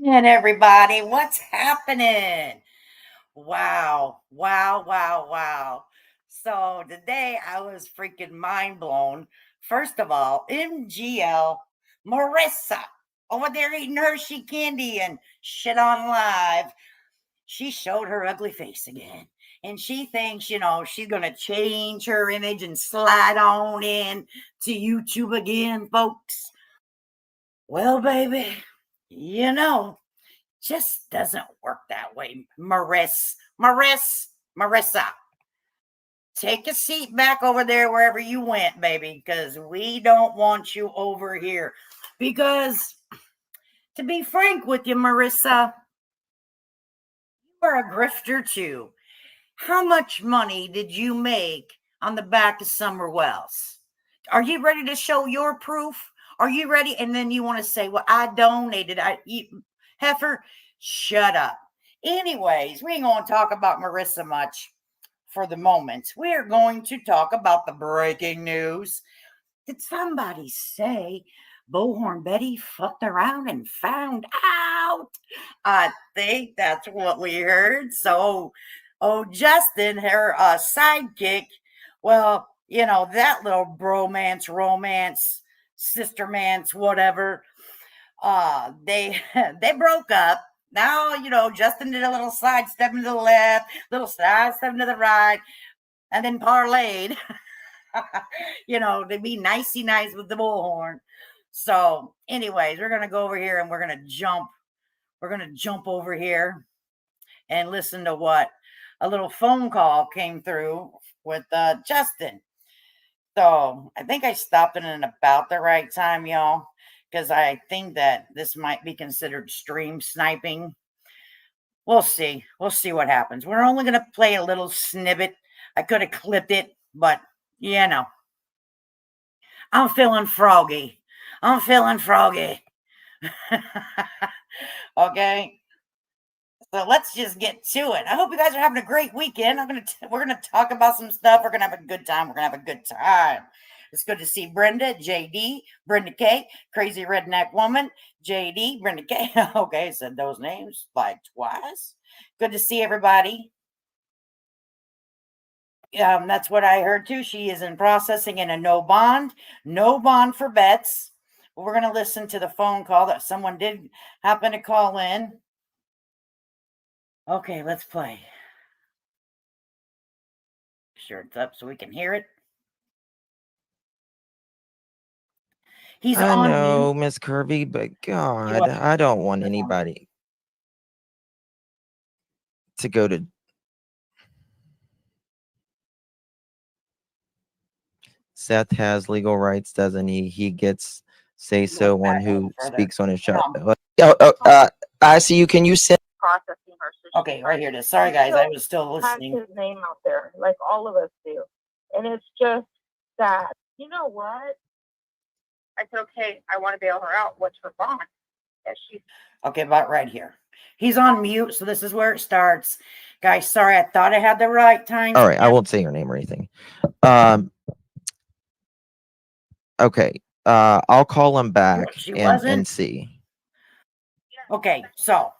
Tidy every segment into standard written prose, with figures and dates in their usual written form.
And everybody, what's happening? Wow, wow, wow, wow. So today I was freaking mind blown. First of all, MGL Marissa over there eating Hershey candy and shit on live. She showed her ugly face again. And she thinks, she's going to change her image and slide on in to YouTube again, folks. Well, baby, you know, just doesn't work that way. Marissa, take a seat back over there wherever you went, baby, because we don't want you over here. Because, to be frank with you, Marissa, you are a grifter too. How much money did you make on the back of Summer Wells? Are you ready to show your proof? Are you ready? And then you want to say, well, I donated. Heifer, shut up. Anyways, we ain't going to talk about Marissa much for the moment. We're going to talk about the breaking news. Did somebody say Bullhorn Betty fucked around and found out? I think that's what we heard. So, Justin, her sidekick, well, that little bromance, romance, sistermance, whatever, they they broke up. Now, Justin did a little sidestep to the left, little sidestep to the right, and then parlayed, to be nicey nice with the bullhorn. So, anyways, we're gonna go over here and we're gonna jump. We're gonna jump over here and listen to what a little phone call came through with Justin. So I think I stopped it in about the right time, y'all, because I think that this might be considered stream sniping. We'll see. We'll see what happens. We're only going to play a little snippet. I could have clipped it, but I'm feeling froggy. I'm feeling froggy. Okay. So let's just get to it. I hope you guys are having a great weekend. We're gonna talk about some stuff. We're gonna have a good time. We're gonna have a good time. It's good to see Brenda, JD, Brenda K, Crazy Redneck Woman, JD, Brenda K. Okay, said those names like twice. Good to see everybody. That's what I heard too. She is in processing in a no bond for bets. We're gonna listen to the phone call that someone did happen to call in. Okay, let's play. Sure it's up so we can hear it. He's I on know, mute. Miss Kirby, but God, I don't want anybody to go to. Seth has legal rights, doesn't he? He gets say so one who speaks on his show. I see you. Can you send processing her? Okay, right here it is. Sorry, guys, I was still listening. Has his name out there, like all of us do, and it's just sad. You know what? I said, okay, I want to bail her out. What's her bond? And she's okay, about right here. He's on mute, so this is where it starts. Guys, sorry, I thought I had the right time. All right, I won't say your name or anything. Okay, I'll call him back and see. Okay, so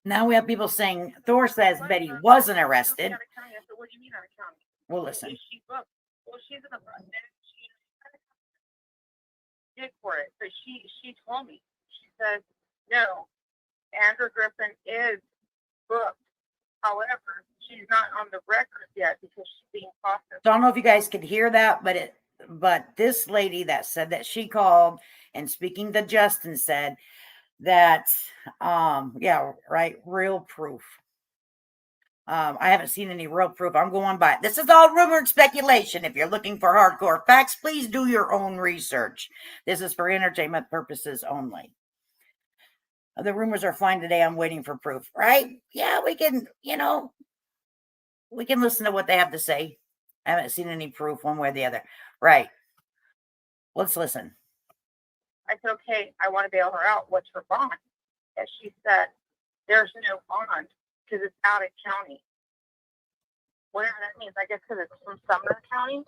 now we have people saying Thor says Betty wasn't arrested. What do you mean out of county? Well, listen. Well, she's in the she did for it, but she told me. She said no. Andrew Griffin is booked. However, she's not on the record yet because she's being processed. I don't know if you guys could hear that, but this lady that said that she called and speaking to Justin said that yeah, right, real proof. I haven't seen any real proof. I'm going by it. This is all rumor and speculation. If you're looking for hardcore facts, please do your own research. This is for entertainment purposes only. The rumors are flying today. I'm waiting for proof, right? Yeah, we can, we can listen to what they have to say. I haven't seen any proof one way or the other. Right. Let's listen. I said, okay, I want to bail her out. What's her bond? And she said, there's no bond because it's out of county. Whatever that means. I guess because it's from Sumner County.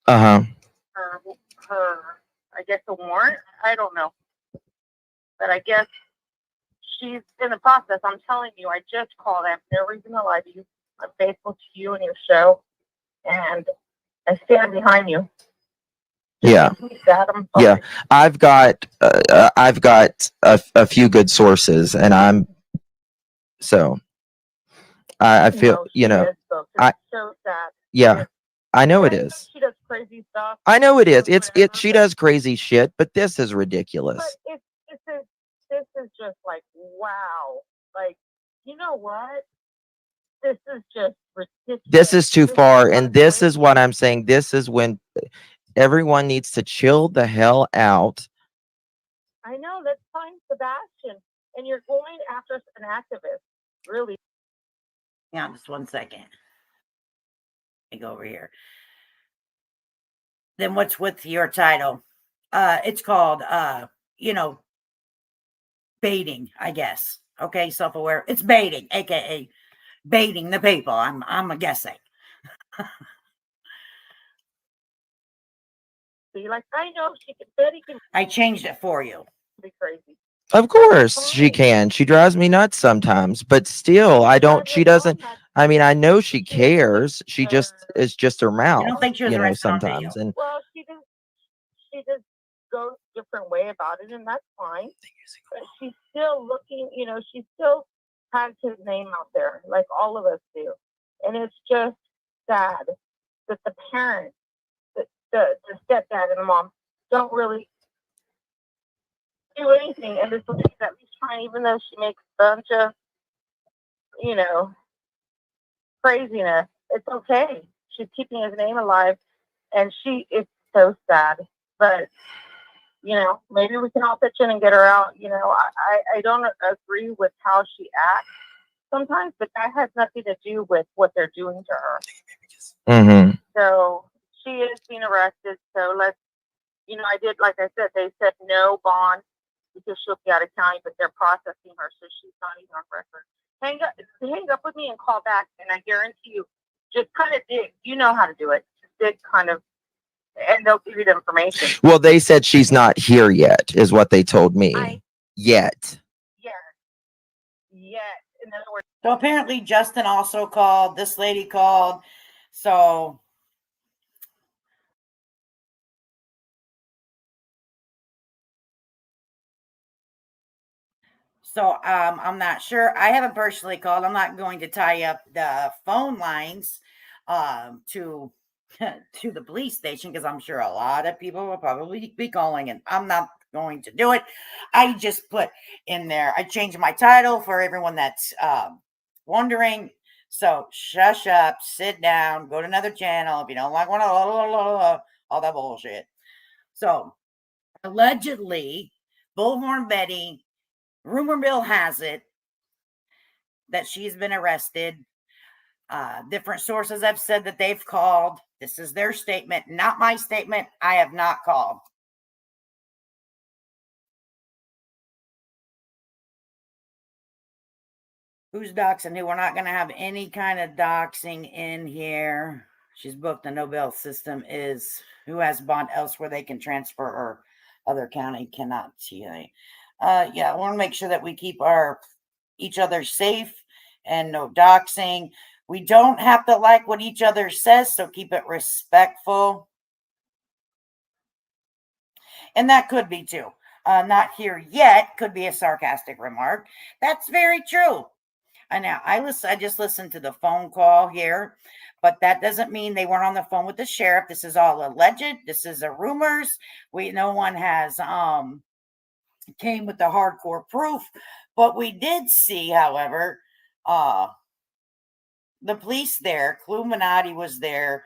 Her, I guess the warrant. I don't know, but I guess she's in the process. I'm telling you, I just called. I have no reason to lie to you. I'm faithful to you and your show, and I stand behind you. Yeah. Yeah. I've got a few good sources, and I feel, so sad. yeah, I know it is. She does crazy stuff. I know it is. She does crazy shit, but this is ridiculous. But this is just like, wow. Like, you know what? This is just ridiculous. This is too far, and this is what I'm saying. This is when everyone needs to chill the hell out. I know, that's fine, Sebastian. And you're going after an activist, really. Yeah, just 1 second. Let me go over here. Then what's with your title? It's called, baiting, I guess. Okay, self-aware. It's baiting, aka baiting the people. I'm guessing. See, like, I know Betty can. I changed it for you. Be crazy. Of course she can. She drives me nuts sometimes, but still, she doesn't. I mean, I know she cares. She just is just her mouth. I don't think she was sometimes. And well, she just goes a different way about it, and that's fine. But she's still looking. She still has his name out there, like all of us do, and it's just sad that the parents, the stepdad and the mom, don't really do anything, and this lady's at least trying, even though she makes a bunch of, craziness. It's okay. She's keeping his name alive, and it's so sad. But, maybe we can all pitch in and get her out. I don't agree with how she acts sometimes, but that has nothing to do with what they're doing to her. Mm-hmm. So she is being arrested. So let's, I did, like I said, they said no bond because she'll be out of county, but they're processing her, so she's not even on record. Hang up with me and call back, and I guarantee you, just kind of dig. You know how to do it. Just dig kind of, and they'll give you the information. Well, they said she's not here yet, is what they told me. Yet. Yes. In other words. So apparently Justin also called. This lady called. So I'm not sure. I haven't personally called. I'm not going to tie up the phone lines to the police station, because I'm sure a lot of people will probably be calling, and I'm not going to do it. I just put in there, I changed my title for everyone that's wondering. So shush up, sit down, go to another channel if you don't like all that bullshit. So allegedly, Bullhorn Betty, rumor mill has it that she's been arrested. Different sources have said that they've called. This is their statement, not my statement. I have not called. Who's doxing who? We're not going to have any kind of doxing in here. She's booked. The Nobel system is who has bond elsewhere they can transfer, or other county cannot see. Yeah, I want to make sure that we keep each other safe and no doxing. We don't have to like what each other says, so keep it respectful. And that could be too. Not here yet could be a sarcastic remark. That's very true. I know. I just listened to the phone call here, but that doesn't mean they weren't on the phone with the sheriff. This is all alleged. This is a rumors. No one has came with the hardcore proof, but we did see, however, the police there. Cluminati was there.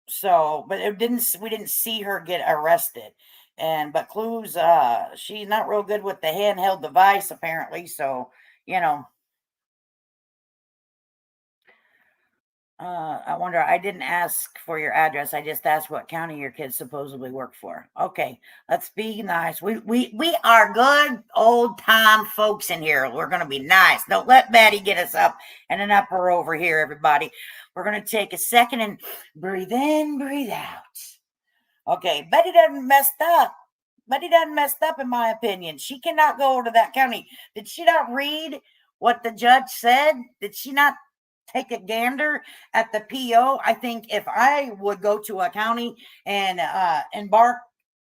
So, but we didn't see her get arrested. But Clue's, she's not real good with the handheld device, apparently. So, I wonder, I didn't ask for your address. I just asked what county your kids supposedly work for. Okay, let's be nice. We are good old time folks in here. We're going to be nice. Don't let Betty get us up and an upper over here, everybody. We're going to take a second and breathe in, breathe out. Okay, Betty doesn't messed up. Betty done messed up, in my opinion. She cannot go to that county. Did she not read what the judge said? Did she not take a gander at the PO? I think if I would go to a county and embark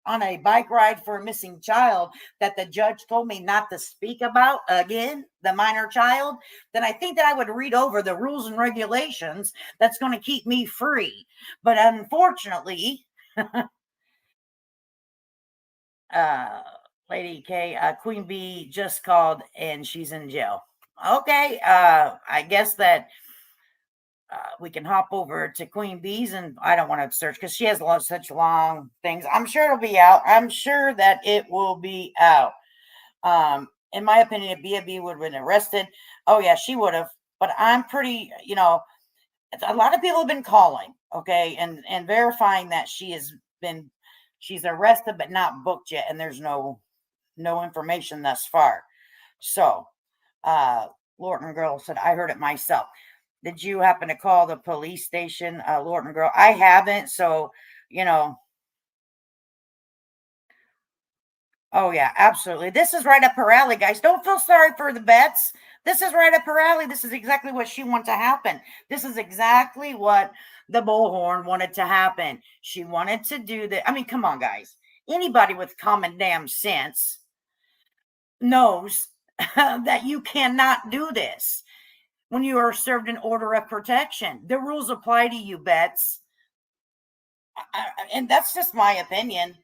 on a bike ride for a missing child that the judge told me not to speak about, again, the minor child, then I think that I would read over the rules and regulations that's going to keep me free. But unfortunately, Lady K, Queen Bee just called and she's in jail. Okay, I guess that we can hop over to Queen Bee's, and I don't want to search because she has such long things. I'm sure it'll be out. I'm sure that it will be out. In my opinion, if B would have been arrested, oh yeah, she would have. But I'm pretty, a lot of people have been calling, okay, and verifying that she's arrested but not booked yet, and there's no information thus far. So, Lorton Girl said, I heard it myself. Did you happen to call the police station, Lorton Girl? I haven't. So, oh yeah, absolutely. This is right up her alley, guys. Don't feel sorry for the Bets. This is right up her alley. This is exactly what she wanted to happen. This is exactly what the Bullhorn wanted to happen. She wanted to do that. I mean, come on, guys. Anybody with common damn sense knows that you cannot do this when you are served an order of protection. The rules apply to you, Bets. And that's just my opinion.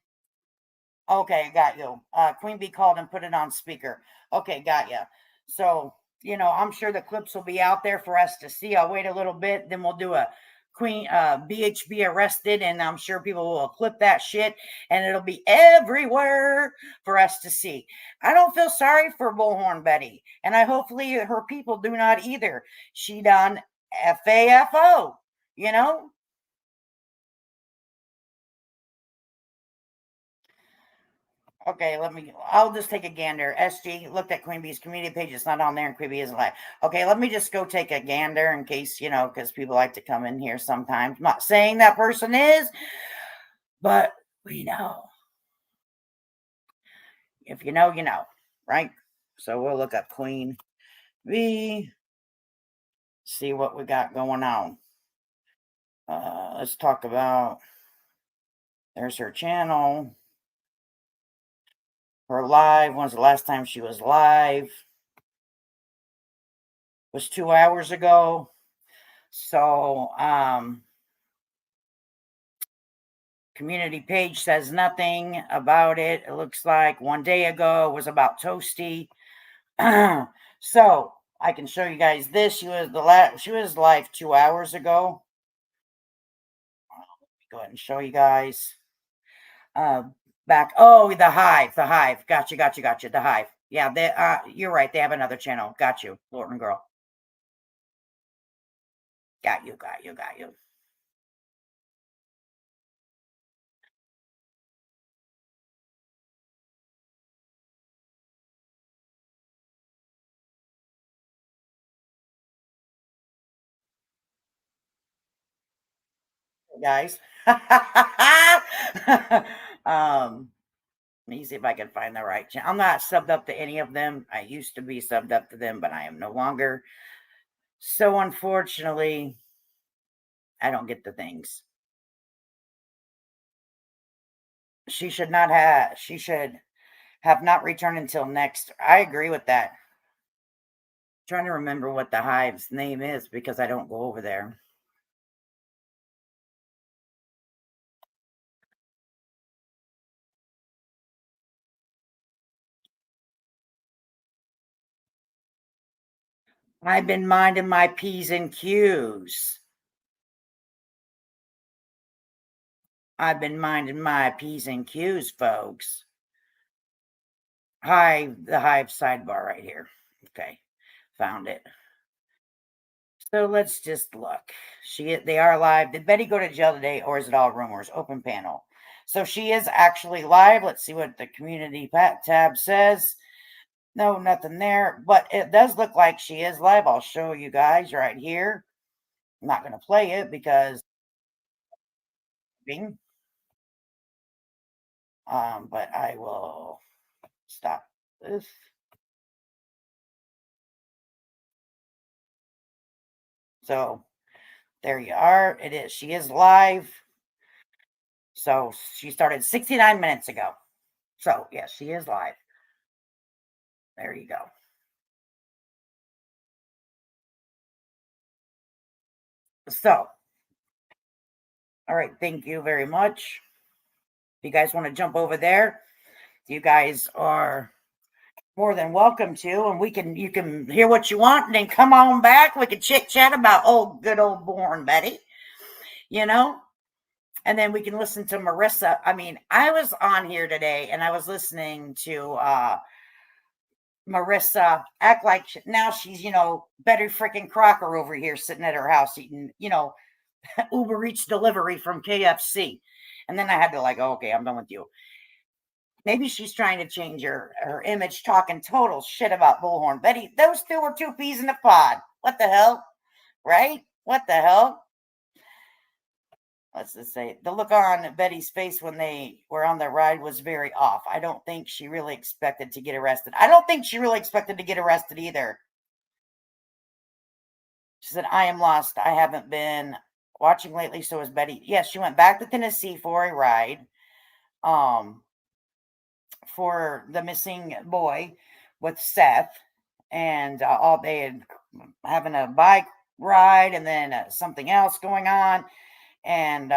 Okay, got you. Queen Bee called and put it on speaker. Okay, got you. So, I'm sure the clips will be out there for us to see. I'll wait a little bit, then we'll do a Queen BHB arrested, and I'm sure people will clip that shit, and it'll be everywhere for us to see. I don't feel sorry for Bullhorn Betty, and I hopefully her people do not either. She done FAFO, Okay, I'll just take a gander. SG looked at Queen Bee's community page. It's not on there, and Queen Bee isn't live. Okay, let me just go take a gander in case, because people like to come in here sometimes. I'm not saying that person is, but we know. If you know, you know, right? So we'll look up Queen Bee, see what we got going on. Let's talk about, there's her channel. Her live, when's the last time she was live? Was 2 hours ago. So, community page says nothing about it. It looks like 1 day ago was about Toasty. So I can show you guys this. She was live 2 hours ago. Let me go ahead and show you guys. Back. Oh, the Hive. Gotcha. The Hive. Yeah, you're right. They have another channel. Got you, Lorton Girl. Got you. Guys. Let me see if I can find the right channel. I'm not subbed up to any of them. I used to be subbed up to them, but I am no longer. So unfortunately, I don't get the things. She should have not returned until next. I agree with that. I'm trying to remember what the Hive's name is because I don't go over there. I've been minding my P's and Q's. I've been minding my P's and Q's, folks. The Hive sidebar right here. Okay, found it. So let's just look. They are live. Did Betty go to jail today, or is it all rumors? Open panel. So she is actually live. Let's see what the community tab says. No, nothing there, but it does look like she is live. I'll show you guys right here. I'm not going to play it because But I will stop this. So there you are. It is. She is live. So she started 69 minutes ago. So yes, she is live. There you go. So, all right. Thank you very much. If you guys want to jump over there, you guys are more than welcome to, and you can hear what you want and then come on back. We can chit chat about good old Bullhorn Betty, and then we can listen to Marissa. I mean, I was on here today and I was listening to Marissa act like now she's, Betty freaking Crocker over here sitting at her house eating, Uber Eats delivery from KFC. And then I had to okay, I'm done with you. Maybe she's trying to change her image, talking total shit about Bullhorn Betty. Those two were two peas in a pod. What the hell? Right? What the hell? Let's just say the look on Betty's face when they were on the ride was very off. I don't think she really expected to get arrested. I don't think she really expected to get arrested either. She said, I am lost. I haven't been watching lately. So is Betty. Yes, she went back to Tennessee for a ride. For the missing boy with Seth, and all they had having a bike ride and then something else going on, and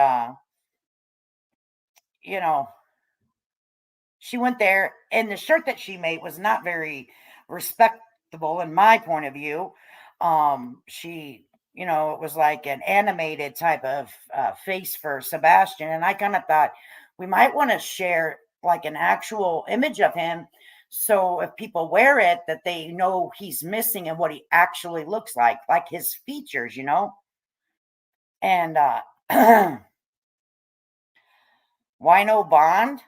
she went there, and the shirt that she made was not very respectable in my point of view. She it was like an animated type of face for Sebastian, and I kind of thought we might want to share like an actual image of him, so if people wear it that they know he's missing and what he actually looks like his features, and why no bond?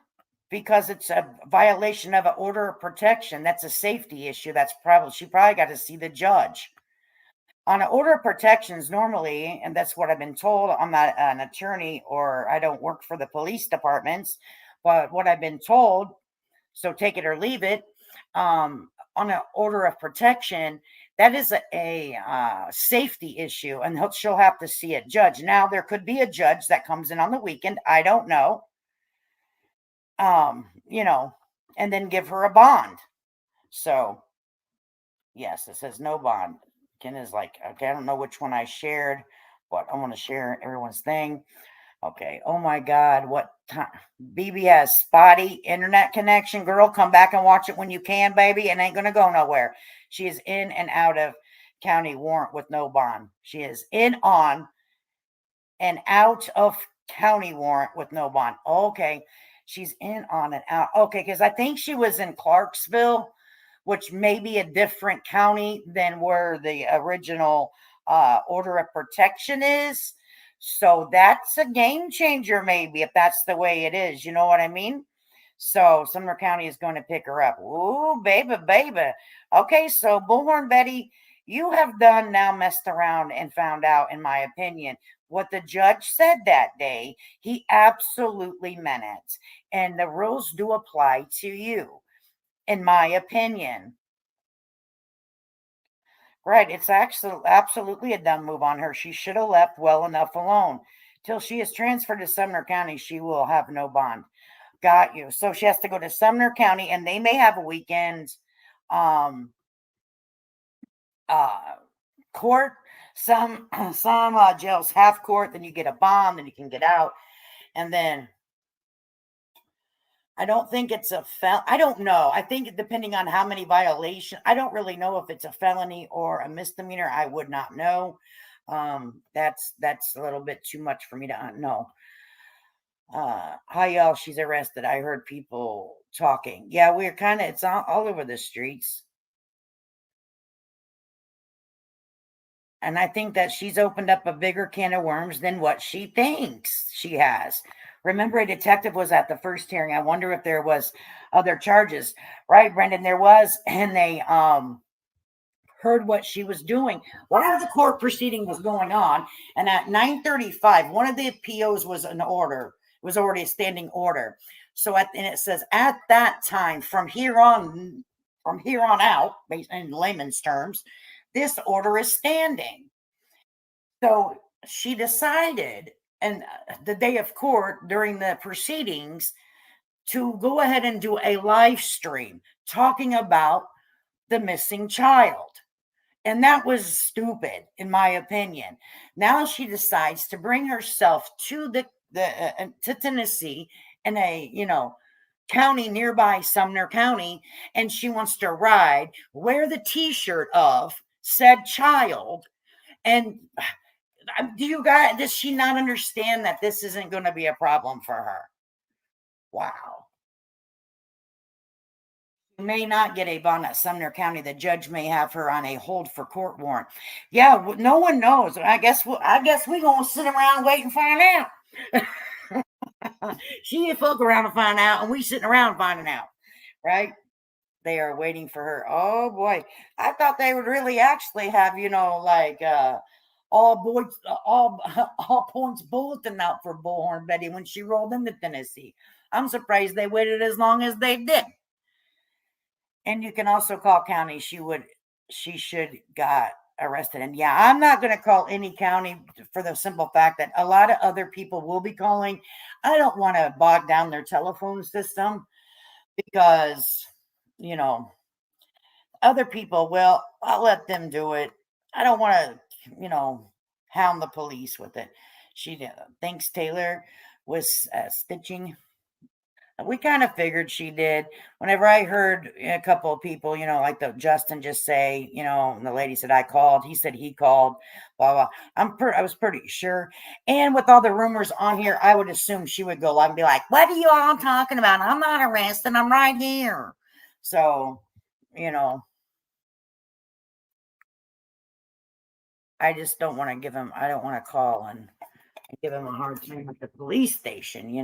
Because it's a violation of an order of protection. That's a safety issue. She probably got to see the judge on an order of protections normally, and that's what I've been told. I'm not an attorney, or I don't work for the police departments, but what I've been told, so take it or leave it, on an order of protection, that is a safety issue, and she'll have to see a judge. Now, there could be a judge that comes in on the weekend. I don't know. And then give her a bond. So, yes, it says no bond. Ken is like, okay, I don't know which one I shared, but I want to share everyone's thing. Okay. Oh my God. What time? BB has spotty internet connection. Girl, come back and watch it when you can, baby. It ain't going to go nowhere. She is in and out of county warrant with no bond. She is in on and out of county warrant with no bond. Okay. She's in on and out. Okay. Because I think she was in Clarksville, which may be a different county than where the original order of protection is. So that's a game changer, maybe, if that's the way it is. You know what I mean? So Sumner County is going to pick her up. Ooh, baby, baby. Okay, so Bullhorn Betty, you have now messed around and found out, in my opinion, what the judge said that day. He absolutely meant it. And the rules do apply to you, in my opinion. Right. It's actually absolutely a dumb move on her. She should have left well enough alone. Till she is transferred to Sumner County, she will have no bond. Got you. So she has to go to Sumner County, and they may have a weekend court. Some jails have court, then you get a bond, then you can get out. And then I don't think it's a I don't know. I think depending on how many violations, I don't really know if it's a felony or a misdemeanor. I would not know. That's a little bit too much for me to know. Hi y'all, she's arrested. I heard people talking. Yeah, we're it's all over the streets. And I think that she's opened up a bigger can of worms than what she thinks she has. Remember, a detective was at the first hearing. I wonder if there was other charges. Right, Brendan? There was, and they heard what she was doing while the court proceeding was going on. And at 9:35, one of the POs was an order. was already a standing order. So and it says at that time, from here on out, in layman's terms, this order is standing. So she decided, and the day of court during the proceedings, to go ahead and do a live stream talking about the missing child. And that was stupid, in my opinion. Now she decides to bring herself to to Tennessee in a county nearby, Sumner County, and she wants to ride, wear the T-shirt of said child. And does she not understand that this isn't going to be a problem for her? Wow. May not get a bond at Sumner County. The judge may have her on a hold for court warrant. Yeah, no one knows. I guess we're gonna sit around and wait and find out. She fuck around and find out, and we sitting around finding out, right? They are waiting for her. Oh boy, I thought they would really actually have like all boys, all points bulletin out for Bullhorn Betty when she rolled into Tennessee. I'm surprised they waited as long as they did. And you can also call county. She should got arrested. And yeah, I'm not going to call any county for the simple fact that a lot of other people will be calling. I don't want to bog down their telephone system because, other people, well, I'll let them do it. I don't want to, hound the police with it. She thinks Taylor was stitching. We kind of figured she did. Whenever I heard a couple of people, like the Justin just say, and the lady said I called, he said he called, blah blah. I was pretty sure. And with all the rumors on here, I would assume she would go live and be like, "What are you all talking about? I'm not arrested. I'm right here." So, I just don't want to give him. I don't want to call and give him a hard time at the police station.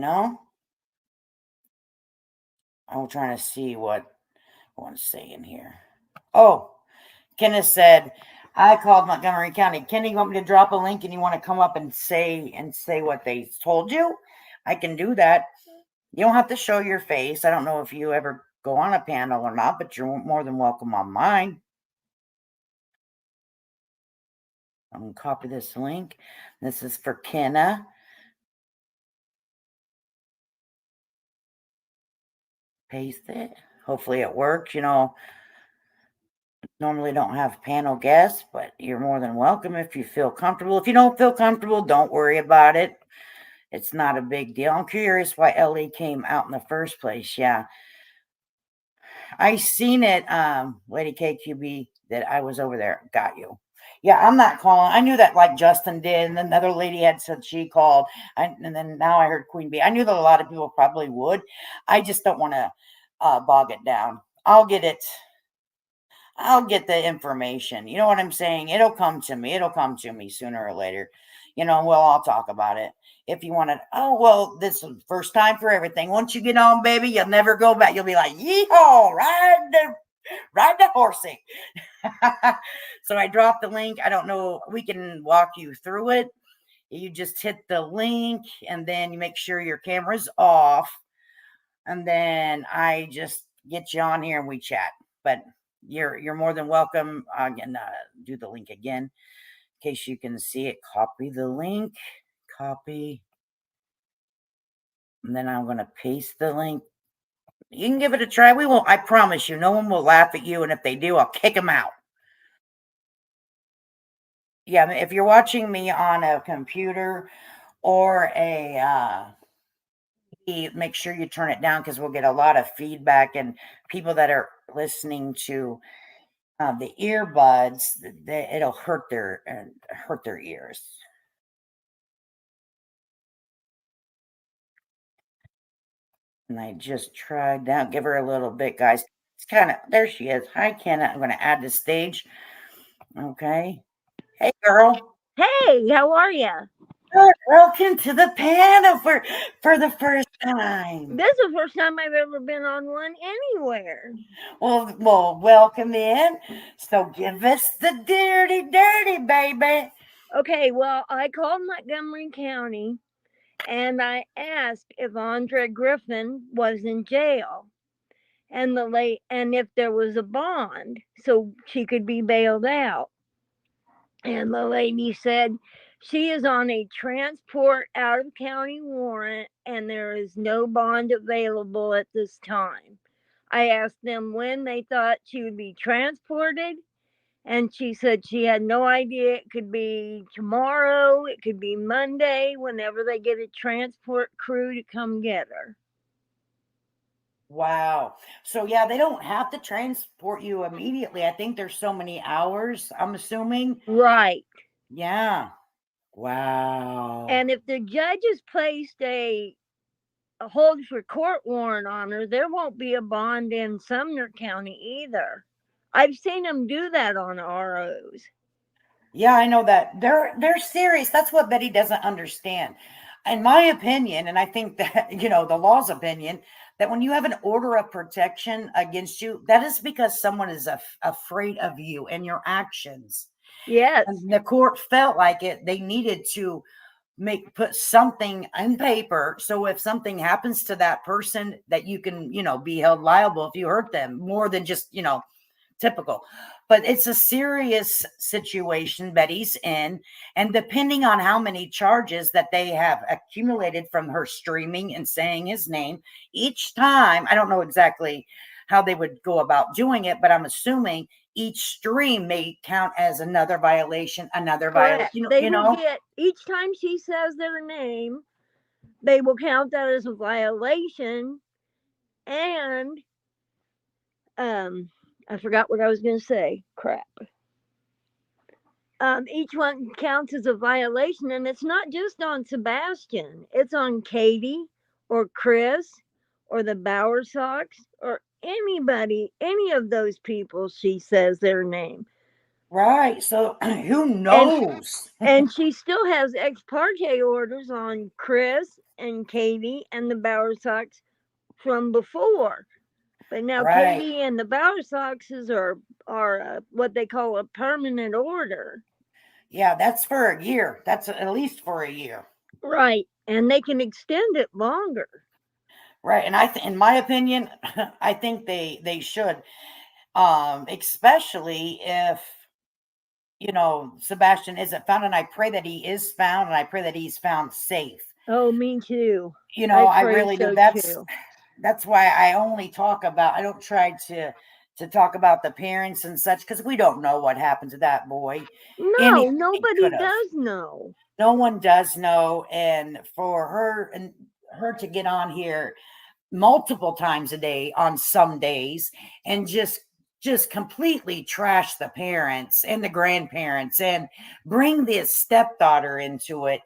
I'm trying to see what I want to say in here. Oh, Kenneth said, I called Montgomery County. Kenny, you want me to drop a link and you want to come up and say what they told you? I can do that. You don't have to show your face. I don't know if you ever go on a panel or not, but you're more than welcome on mine. I'm going to copy this link. This is for Kenna. Paste it. Hopefully it works. Normally don't have panel guests, but you're more than welcome if you feel comfortable. If you don't feel comfortable, don't worry about it. It's not a big deal. I'm curious why Ellie came out in the first place. Yeah. I seen it, Lady KQB, that I was over there. Got you. Yeah, I'm not calling. I knew that like Justin did, and another lady had said she called. And then now I heard Queen Bee. I knew that a lot of people probably would. I just don't want to bog it down. I'll get the information. You know what I'm saying? It'll come to me. It'll come to me sooner or later. We'll all talk about it. If you want to, oh, well, this is the first time for everything. Once you get on, baby, you'll never go back. You'll be like, yeehaw, ride the horsey. So I dropped the link. I don't know. We can walk you through it. You just hit the link and then you make sure your camera's off. And then I just get you on here and we chat. But you're more than welcome. Again, do the link again in case you can see it. Copy the link. Copy. And then I'm going to paste the link. You can give it a try. We won't. I promise you, no one will laugh at you. And if they do, I'll kick them out. Yeah, if you're watching me on a computer or make sure you turn it down because we'll get a lot of feedback and people that are listening to the earbuds, it'll hurt their ears. And I just tried that. Give her a little bit, guys. It's kind of there. She is. Hi, Kenna. I'm going to add the stage. Okay. Hey, girl. Hey, how are you? Good. Welcome to the panel for the first time. This is the first time I've ever been on one anywhere. Well, welcome in. So give us the dirty, baby. Okay, well, I called Montgomery County, and I asked if Andre Griffin was in jail and and if there was a bond so she could be bailed out. And the lady said she is on a transport out of county warrant and there is no bond available at this time. I asked them when they thought she would be transported, and she said she had no idea. It could be tomorrow, it could be Monday, whenever they get a transport crew to come get her. Wow. So yeah, they don't have to transport you immediately. I think there's so many hours, I'm assuming. Right. Yeah. Wow. And if the judge has placed a hold for court warrant on her, there won't be a bond in Sumner County either. I've seen them do that on ROs. Yeah, I know that. They're serious. That's what Betty doesn't understand. In my opinion, and I think that, the law's opinion, that when you have an order of protection against you, that is because someone is afraid of you and your actions. Yes. And the court felt like they needed to put something in paper, so if something happens to that person, that you can, be held liable if you hurt them, more than just, typical. But it's a serious situation Betty's in, and depending on how many charges that they have accumulated from her streaming and saying his name each time, I don't know exactly how they would go about doing it, but I'm assuming each stream may count as another violation, Correct. They will get, each time she says their name, they will count that as a violation. And I forgot what I was going to say. Crap. Each one counts as a violation, and it's not just on Sebastian. It's on Katie or Chris or the Bower Sox or anybody, any of those people she says their name. Right. So who knows? And she still has ex parte orders on Chris and Katie and the Bower Sox from before. But now Right. Katie and the Bower Soxes are what they call a permanent order. Yeah, that's for a year. That's at least for a year. Right. And they can extend it longer. Right. And in my opinion, I think they should. Especially if Sebastian isn't found, and I pray that he is found, and I pray that he's found safe. Oh, me too. I really do. That's why I only talk about, I don't try to talk about the parents and such, because we don't know what happened to that boy. No, nobody does know. No one does know. And for her to get on here multiple times a day on some days and just completely trash the parents and the grandparents and bring this stepdaughter into it,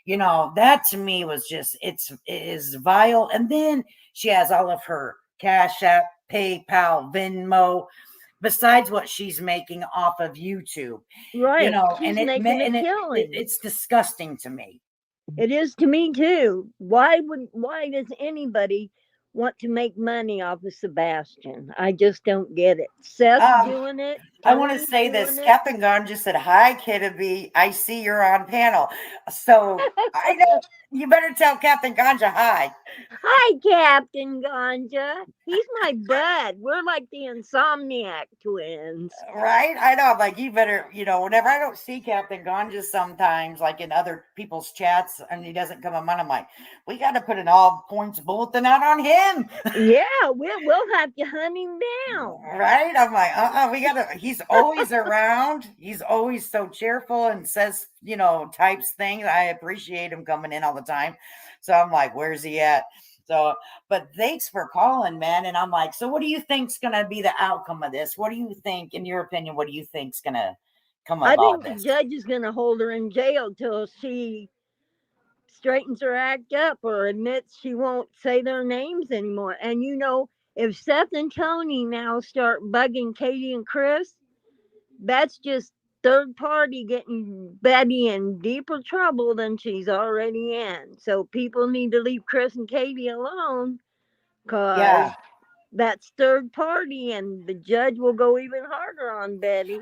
that to me was just, it is vile. And then she has all of her Cash App, PayPal, Venmo, besides what she's making off of YouTube. Right. She's making a killing. It's disgusting to me. It is to me too. Why does anybody want to make money off of Sebastian? I just don't get it. Seth's doing it. I want to say this. Captain Gunn just said, "Hi, Kitty. I see you're on panel." So I know you better tell Captain Ganja hi. Hi, Captain Ganja. He's my bud. We're like the Insomniac twins. Right? I know. I'm like, you better, whenever I don't see Captain Ganja sometimes, like in other people's chats, and he doesn't come on, I'm like, we got to put an all points bulletin out on him. Yeah, we'll have to hunt him down. Right? I'm like, we got to, he's always around. He's always so cheerful and says, types things. I appreciate him coming in all the time. So I'm like, where's he at? So, but thanks for calling, man. And I'm like, so what do you think's going to be the outcome of this? What do you think, in your opinion, what do you think's going to come of all this? I think the judge is going to hold her in jail till she straightens her act up or admits she won't say their names anymore. And if Seth and Tony now start bugging Katie and Chris, that's just third party getting Betty in deeper trouble than she's already in. So people need to leave Chris and Katie alone, because that's third party, and the judge will go even harder on Betty.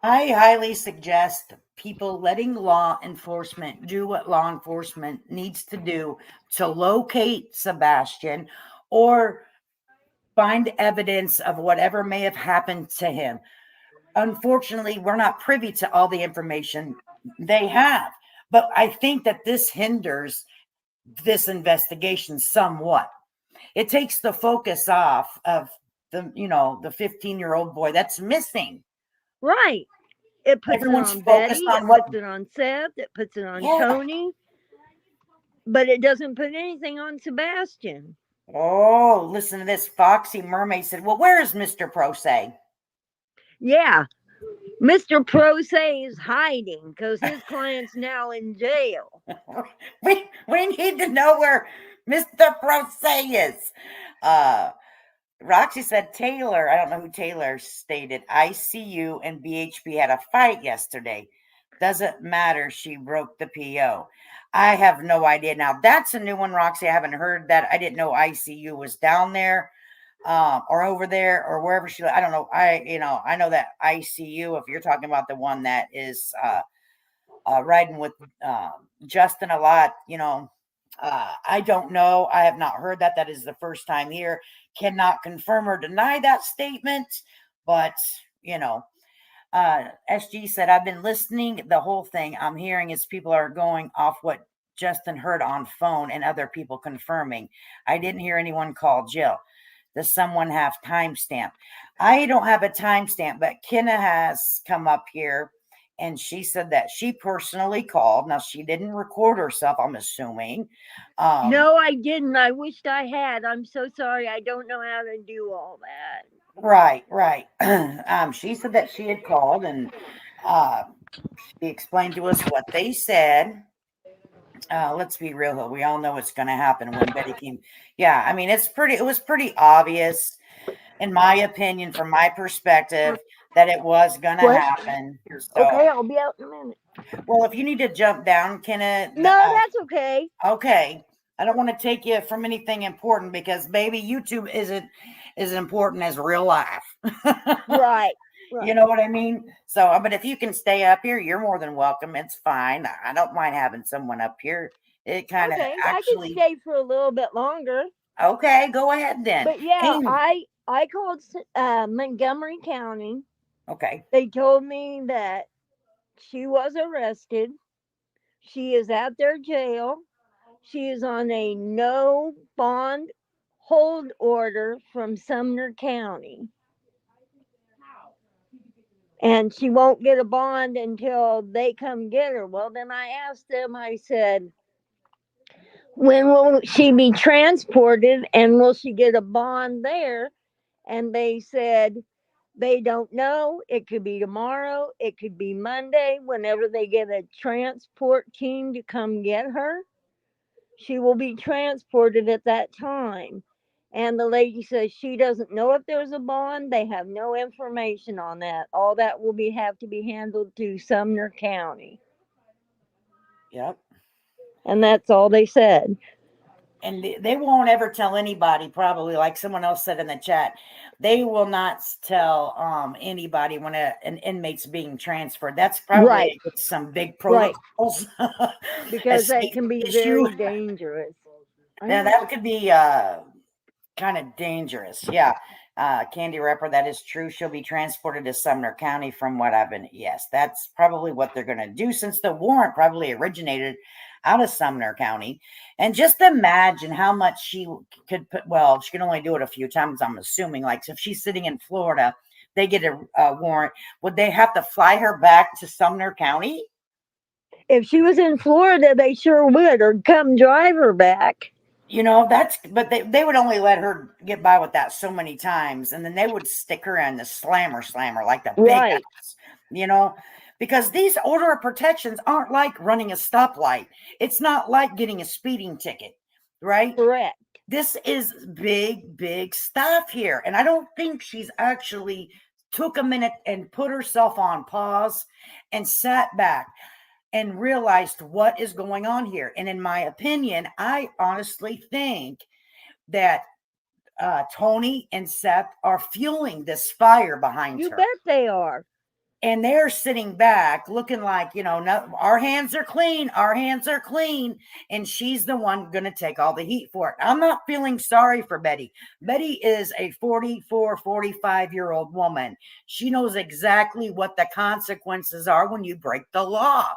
I highly suggest people letting law enforcement do what law enforcement needs to do to locate Sebastian or find evidence of whatever may have happened to him. Unfortunately, we're not privy to all the information they have, but I think that this hinders this investigation somewhat. It takes the focus off of the 15-year-old boy that's missing. Right. It puts Everyone's it on focused Betty. on It what. puts it on Seth. It puts it on Yeah. Tony. But it doesn't put anything on Sebastian. Oh, listen to this. Foxy Mermaid said, well, where is Mr. Prose? Yeah. Mr. Prose is hiding because his client's now in jail. we need to know where Mr. Prose is. Roxy said Taylor, I don't know who Taylor stated, ICU and BHP had a fight yesterday. Doesn't matter. She broke the PO. I have no idea. Now, that's a new one, Roxy. I haven't heard that. I didn't know ICU was down there or over there or wherever she, I don't know. I know that ICU, if you're talking about the one that is riding with Justin a lot, I don't know. I have not heard that. That is the first time here. Cannot confirm or deny that statement, but SG said, I've been listening. The whole thing I'm hearing is people are going off what Justin heard on phone and other people confirming. I didn't hear anyone call Jill. Does someone have timestamp? I don't have a timestamp, but Kenna has come up here and she said that she personally called. Now, she didn't record herself, I'm assuming. No, I didn't. I wished I had. I'm so sorry. I don't know how to do all that. Right. She said that she had called and she explained to us what they said. Let's be real though. We all know what's going to happen when Betty came. Yeah, I mean, it was pretty obvious, in my opinion, from my perspective, that it was going to happen. So, okay, I'll be out in a minute. Well, if you need to jump down, Kenna. No, that's okay. Okay. I don't want to take you from anything important because, baby, YouTube isn't as important as real life. Right. You know what I mean? So, but if you can stay up here, you're more than welcome. It's fine. I don't mind having someone up here. It kind of actually. I can stay for a little bit longer. Okay, go ahead then. But yeah, I called Montgomery County. Okay. They told me that she was arrested. She is at their jail. She is on a no bond hold order from Sumner County. And she won't get a bond until they come get her. Well, then I asked them, I said, when will she be transported and will she get a bond there? And they said they don't know. It could be tomorrow. It could be Monday. Whenever they get a transport team to come get her, she will be transported at that time. And the lady says she doesn't know if there's a bond. They have no information on that. All that will have to be handled to Sumner County. Yep. And that's all they said. And they won't ever tell anybody, probably, like someone else said in the chat, they will not tell anybody when an inmate's being transferred. That's probably some big protocols. Because that can be very dangerous. Yeah, that could be kind of dangerous. Yeah. Candy Rapper, that is true. She'll be transported to Sumner County from what I've been. Yes, that's probably what they're going to do since the warrant probably originated out of Sumner County. And just imagine how much she could put. Well, she can only do it a few times, I'm assuming. Like, so if she's sitting in Florida, they get a warrant. Would they have to fly her back to Sumner County? If she was in Florida, they sure would, or come drive her back. But they would only let her get by with that so many times, and then they would stick her in the slammer like the big guys, because these order of protections aren't like running a stoplight. It's not like getting a speeding ticket, right? Correct. This is big stuff here, and I don't think she's actually took a minute and put herself on pause and sat back and realized what is going on here. And in my opinion, I honestly think that Tony and Seth are fueling this fire behind her. You bet they are. and they're sitting back looking like, you know, no, our hands are clean, our hands are clean. And she's the one going to take all the heat for it. I'm not feeling sorry for Betty. Betty is a 44, 45-year-old woman. She knows exactly what the consequences are when you break the law.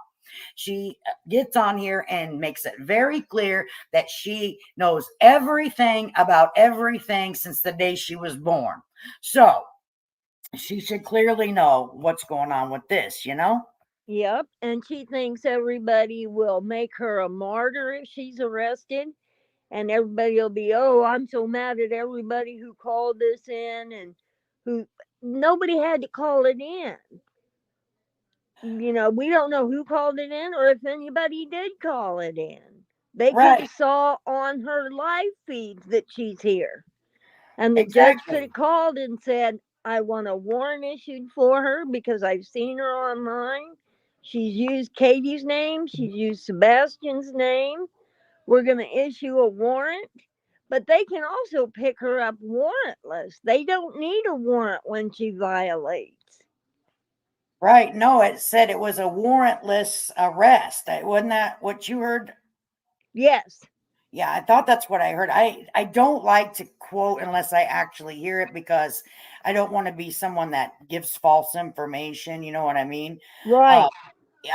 She gets on here and makes it very clear that she knows everything about everything since the day she was born. So she should clearly know what's going on with this, you know? Yep. And she thinks everybody will make her a martyr if she's arrested. And everybody will be, oh, I'm so mad at everybody who called this in and who nobody had to call it in. You know, we don't know who called it in or if anybody did call it in. They could Right. have saw on her live feeds that she's here. And the judge could Exactly. have called and said, I want a warrant issued for her because I've seen her online. She's used Katie's name. She's used Sebastian's name. We're going to issue a warrant. But they can also pick her up warrantless. They don't need a warrant when she violates. Right. No, it said it was a warrantless arrest. Wasn't that what you heard? Yes. Yeah, I thought that's what I heard. I don't like to quote unless I actually hear it because I don't want to be someone that gives false information. You know what I mean? Right.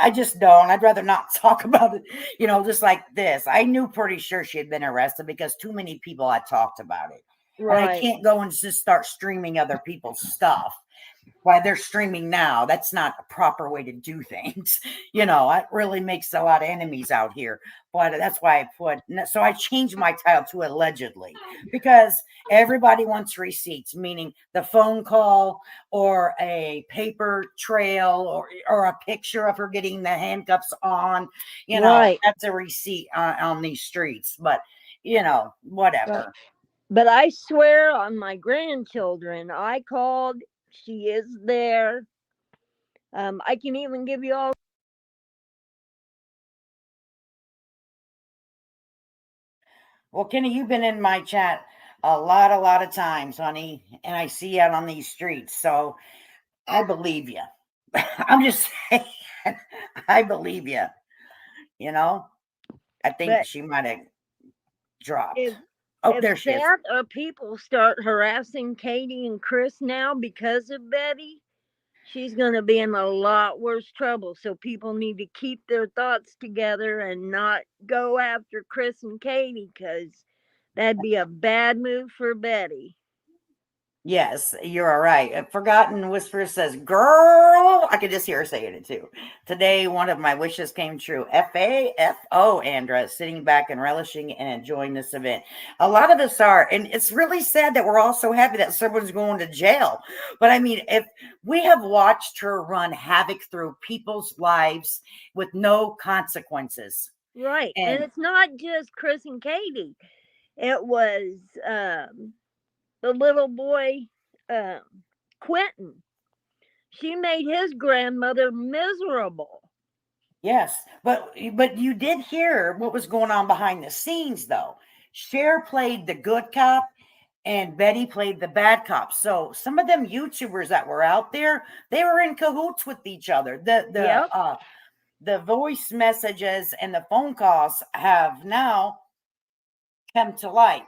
I just don't. I'd rather not talk about it, you know, just like this. I knew pretty sure she had been arrested because too many people had talked about it. And I Right. can't go and just start streaming other people's stuff while they're streaming now. That's not a proper way to do things. You know, it really makes a lot of enemies out here. But that's why so I changed my title to allegedly because everybody wants receipts, meaning the phone call or a paper trail or a picture of her getting the handcuffs on. You know, Right. that's a receipt on these streets. But, you know, whatever. Right. But I swear on my grandchildren, I called. She is there. I can even give you all. Well, Kenny, you've been in my chat a lot of times, honey, and I see you out on these streets. So I believe you. I'm just saying, I believe you. You know, I think But she might have dropped. if Oh, if there she is. that or people start harassing Katie and Chris now because of Betty, she's going to be in a lot worse trouble. So people need to keep their thoughts together and not go after Chris and Katie because that'd be a bad move for Betty. Yes, you're all right. A Forgotten Whisper says, girl, I could just hear her saying it too. Today, one of my wishes came true. FAFO, Andra, sitting back and relishing and enjoying this event. A lot of us are, and it's really sad that we're all so happy that someone's going to jail. But I mean, if we have watched her run havoc through people's lives with no consequences. Right. And And it's not just Chris and Katie. It was the little boy, Quentin. She made his grandmother miserable. yes, but you did hear what was going on behind the scenes, though. Cher played the good cop, and Betty played the bad cop. So some of them YouTubers that were out there, they were in cahoots with each other. Yep. The voice messages and the phone calls have now come to light.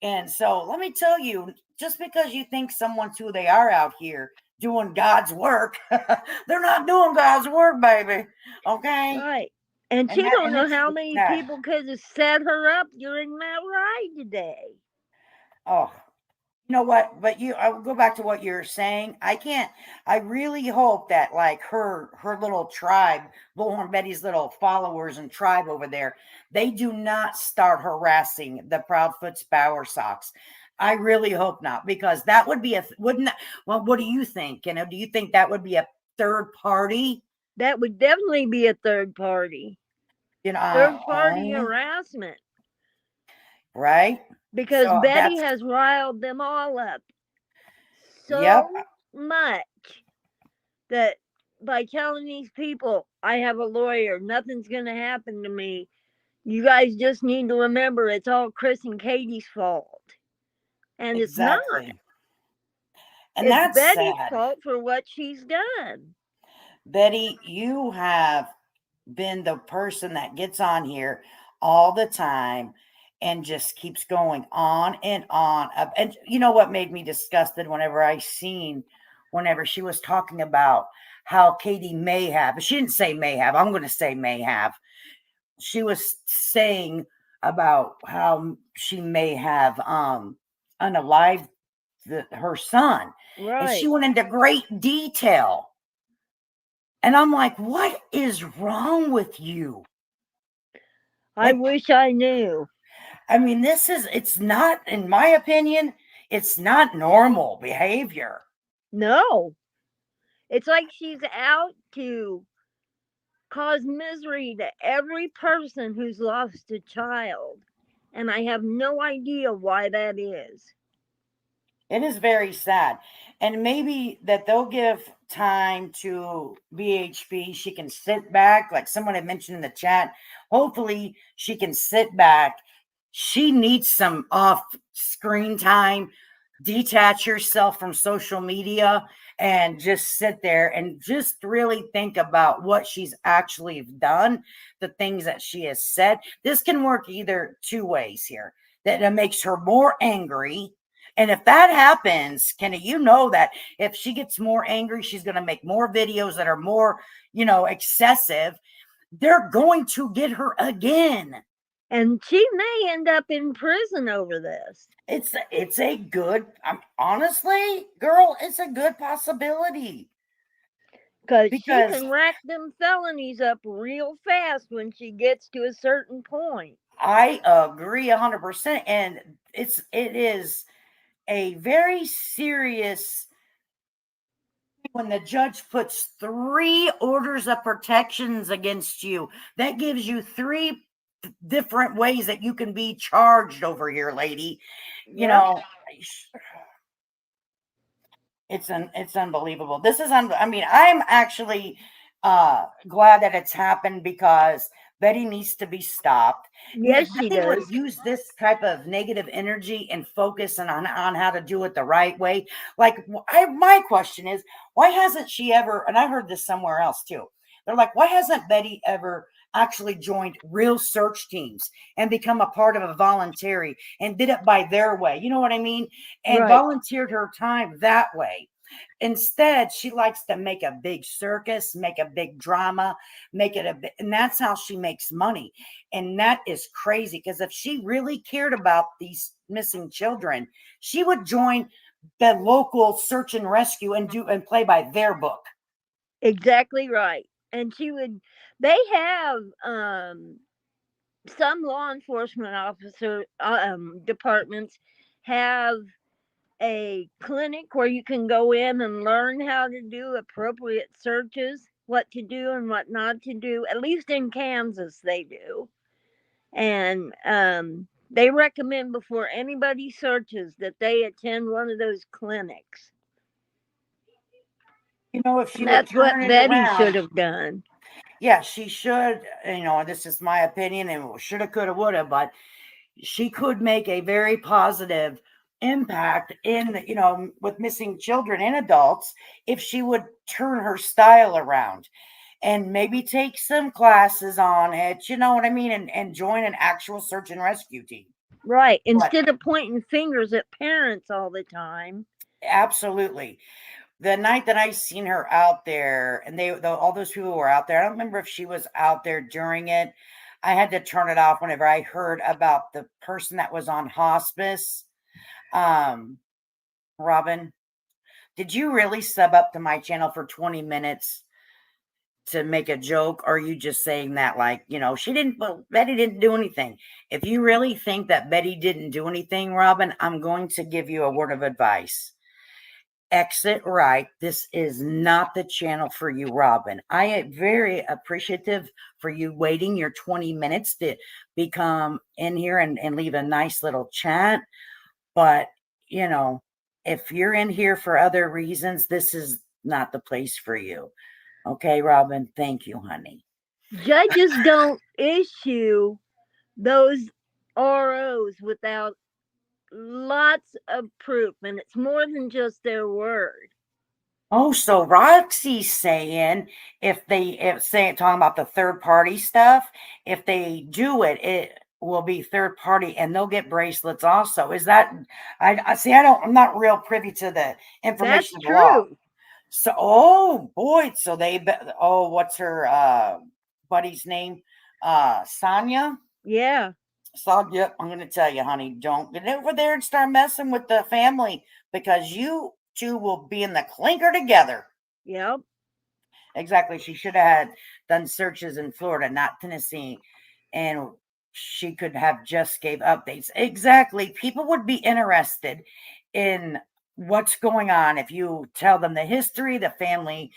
And so let me tell you, just because you think someone's who they are out here doing God's work, they're not doing God's work, baby. Okay. Right. And she don't know how many people could have set her up during that ride today. Oh, you know what? But I will go back to what you're saying. I really hope that like her little tribe, Bullhorn Betty's little followers and tribe over there, they do not start harassing the Proudfoot's Bower Sox. I really hope not, because that would be well, what do you think? You know, do you think that would be a third party? That would definitely be a third party. You know, Third party harassment. Right? Because So Betty has riled them all up so much that by telling these people, I have a lawyer, nothing's going to happen to me. You guys just need to remember it's all Chris and Katie's fault. And exactly. it's not. And It's that's Betty's sad. fault for what she's done. Betty, you have been the person that gets on here all the time and just keeps going on and on. And you know what made me disgusted whenever she was talking about how Katie may have, but she didn't say may have, I'm going to say may have. She was saying about how she may have unalived her son. And she Right. went into great detail. And I'm like, what is wrong with you? I wish I knew. I mean, it's not, in my opinion, it's not normal behavior. No. It's like she's out to cause misery to every person who's lost a child. And I have no idea why that is. It is very sad. And maybe that they'll give time to BHP. She can sit back, like someone had mentioned in the chat. Hopefully, she can sit back. She needs some off screen time. Detach yourself from social media and just sit there and just really think about what she's actually done, the things that she has said. This can work either two ways here, that it makes her more angry. And if that happens, Kenny, you know that if she gets more angry, she's going to make more videos that are more, excessive. They're going to get her again. And she may end up in prison over this. It's a good, honestly, girl, it's a good possibility. Because she Because can rack them felonies up real fast when she gets to a certain point. I agree 100%. And it is a very serious when the judge puts 3 orders of protections against you. That gives you 3 different ways that you can be charged over here, lady. You Yep. know, it's unbelievable. This is I mean, I'm actually glad that it's happened because Betty needs to be stopped. Yes, If she they would does. use this type of negative energy and focus on how to do it the right way. Like my question is, why hasn't she ever, and I heard this somewhere else too. They're like, why hasn't Betty ever actually joined real search teams and become a part of a voluntary and did it by their way? You know what I mean? And Right. volunteered her time that way. Instead, she likes to make a big circus, make a big drama, and that's how she makes money. And that is crazy because if she really cared about these missing children, she would join the local search and rescue and play by their book. Exactly right. And they have some law enforcement departments have a clinic where you can go in and learn how to do appropriate searches, what to do and what not to do. At least in Kansas, they do. And they recommend before anybody searches that they attend one of those clinics. If she And would that's what turn it Betty should around, have done. yeah, she should. This is my opinion, and shoulda, coulda, woulda, but she could make a very positive impact with missing children and adults if she would turn her style around and maybe take some classes on it, you know what I mean, and join an actual search and rescue team. Right. Instead of pointing fingers at parents all the time. Absolutely. The night that I seen her out there, and all those people were out there. I don't remember if she was out there during it. I had to turn it off whenever I heard about the person that was on hospice. Robin, did you really sub up to my channel for 20 minutes to make a joke? Or are you just saying that Betty didn't do anything? If you really think that Betty didn't do anything, Robin, I'm going to give you a word of advice. Exit right. This is not the channel for you, Robin. I am very appreciative for you waiting your 20 minutes to become in here and leave a nice little chat. But, if you're in here for other reasons, this is not the place for you. Okay, Robin? Thank you, honey. Judges don't issue those ROs without lots of proof, and it's more than just their word. Oh, so Roxy's saying talking about the third party stuff, if they do it, it will be third party and they'll get bracelets also. Is that I see I'm not real privy to the That's information of the law. true. So oh boy, so what's her buddy's name? Sonia? Yeah. So yep, I'm gonna tell you, honey, don't get over there and start messing with the family because you two will be in the clinker together. Yep. Exactly. She should have done searches in Florida, not Tennessee. And she could have just gave updates. Exactly. People would be interested in what's going on if you tell them the history, the family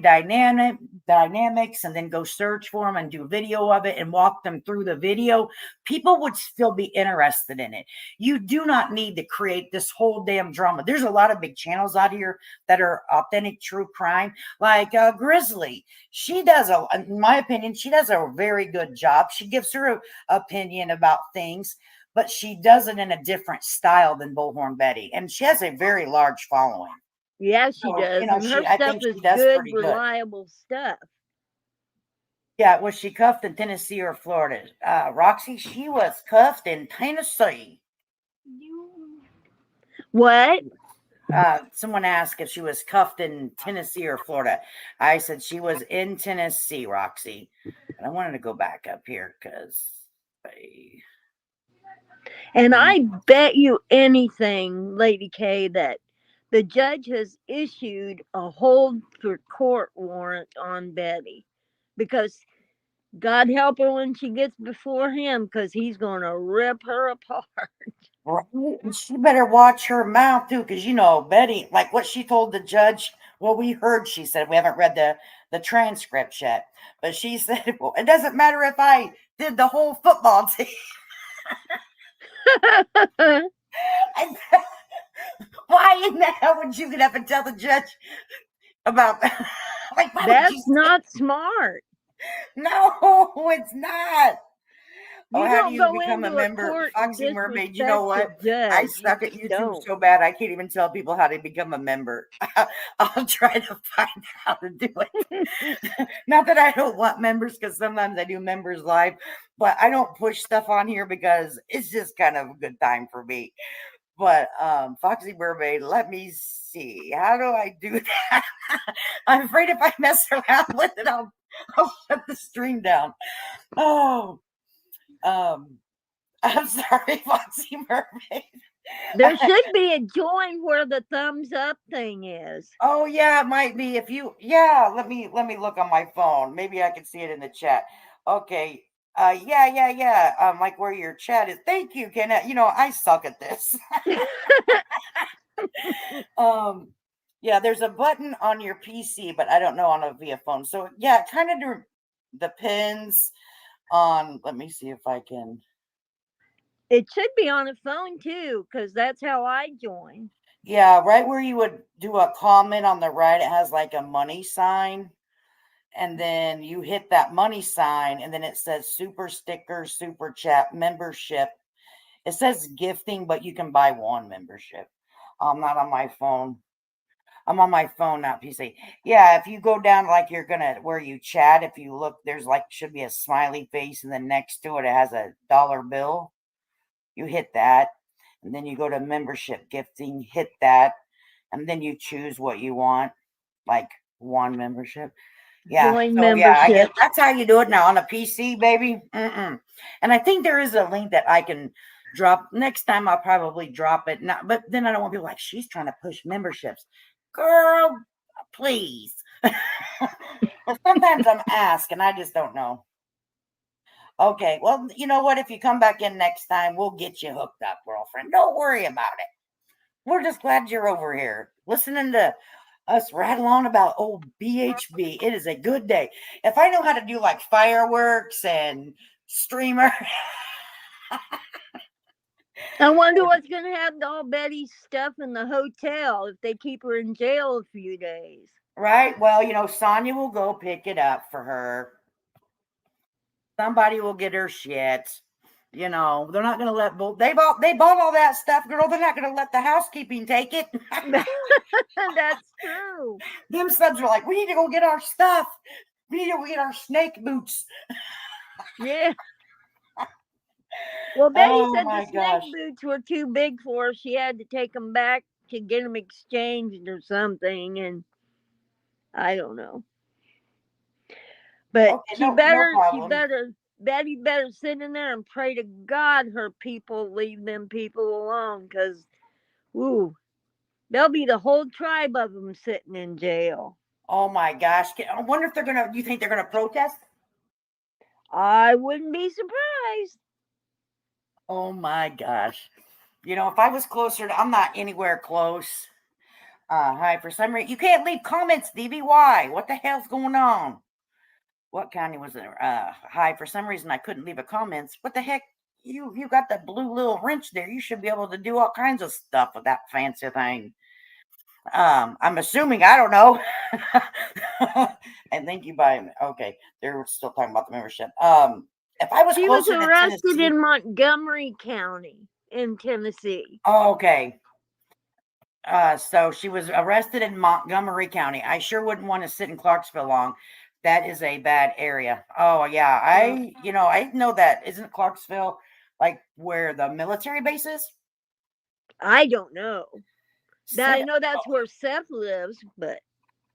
dynamics, and then go search for them and do video of it and walk them through the video. People would still be interested in it. You do not need to create this whole damn drama. There's a lot of big channels out here that are authentic true crime, like Grizzly. She does in my opinion, she does a very good job. She gives her opinion about things, but she does it in a different style than Bullhorn Betty, and she has a very large following. Yeah, she So, does. And her I stuff think is she does good, pretty good. reliable stuff. Yeah, was she cuffed in Tennessee or Florida? Roxy, she was cuffed in Tennessee. What? Someone asked if she was cuffed in Tennessee or Florida. I said she was in Tennessee, Roxy. And I wanted to go back up here because And I bet you anything, Lady K, that the judge has issued a hold for court warrant on Betty because God help her when she gets before him because he's going to rip her apart. right, and she better watch her mouth too, because Betty, like what she told the judge. Well, we heard she said, we haven't read the transcript yet, but she said, well, it doesn't matter if I did the whole football team. Why in the hell would you get up and tell the judge about that? Like, why would you That's not smart. No, it's not. You How do don't you go become a into a member? court and Foxy Mermaid, you disrespect know the what? I judge. You suck at just YouTube don't. so bad I can't even tell people how to become a member. I'll try to find how to do it. Not that I don't want members, because sometimes I do members live, but I don't push stuff on here because it's just kind of a good time for me. But Foxy Mermaid, let me see. How do I do that? I'm afraid if I mess around with it, I'll shut the stream down. Oh, I'm sorry, Foxy Mermaid. There should be a join where the thumbs up thing is. Oh yeah, it might be. If you let me look on my phone. Maybe I can see it in the chat. Okay. Yeah. Like where your chat is. Thank you, Ken. I suck at this. Yeah, there's a button on your PC, but I don't know on a via phone. So yeah, kind of do the pins on. Let me see if I can. It should be on a phone too, because that's how I join. Yeah, right where you would do a comment on the right, it has like a money sign. And then you hit that money sign, and then it says super sticker, super chat, membership. It says gifting, but you can buy one membership. I'm not on my phone. I'm on my phone, not PC. Yeah, if you go down like you're gonna where you chat, if you look, there's like should be a smiley face, and then next to it, it has a dollar bill. You hit that, and then you go to membership gifting, hit that, and then you choose what you want, like one membership. Yeah, Join so yeah, I guess membership. that's how you do it now on a PC, baby. And I think there is a link that I can drop next time. I'll probably drop it. Not, but then I don't want people like she's trying to push memberships, girl. Please. Sometimes I'm asked, and I just don't know. Okay, well, you know what? If you come back in next time, we'll get you hooked up, girlfriend. Don't worry about it. We're just glad you're over here listening to us rattle on about old BHB. It is a good day. If I know how to do like fireworks and streamer. I wonder what's going to happen to all Betty's stuff in the hotel if they keep her in jail a few days. Right? Well, Sonia will go pick it up for her. Somebody will get her shit. You know, they're not going to let they bought all that stuff, girl. They're not going to let the housekeeping take it. That's true. Them subs are like, we need to go get our stuff. We need to go get our snake boots. Yeah. Well, Betty Oh said my the gosh. snake boots were too big for her. She had to take them back to get them exchanged or something, and I don't know. But Okay, no problem. Betty better sit in there and pray to God her people leave them people alone, because, ooh, there'll be the whole tribe of them sitting in jail. Oh my gosh. I wonder if you think they're going to protest? I wouldn't be surprised. Oh my gosh. You know, if I was closer I'm not anywhere close. Hi, for some reason, you can't leave comments, DB. Why? What the hell's going on? What county was it? Hi, for some reason, I couldn't leave a comments. What the heck? You got that blue little wrench there. You should be able to do all kinds of stuff with that fancy thing. I'm assuming, I don't know. And thank you, okay, they're still talking about the membership. If I was She was closer to arrested Tennessee, in Montgomery County in Tennessee. okay. So she was arrested in Montgomery County. I sure wouldn't want to sit in Clarksville long. That is a bad area. Oh yeah, I know that. Isn't Clarksville like where the military base is? I don't know. I know that's Oh, where Seth lives, but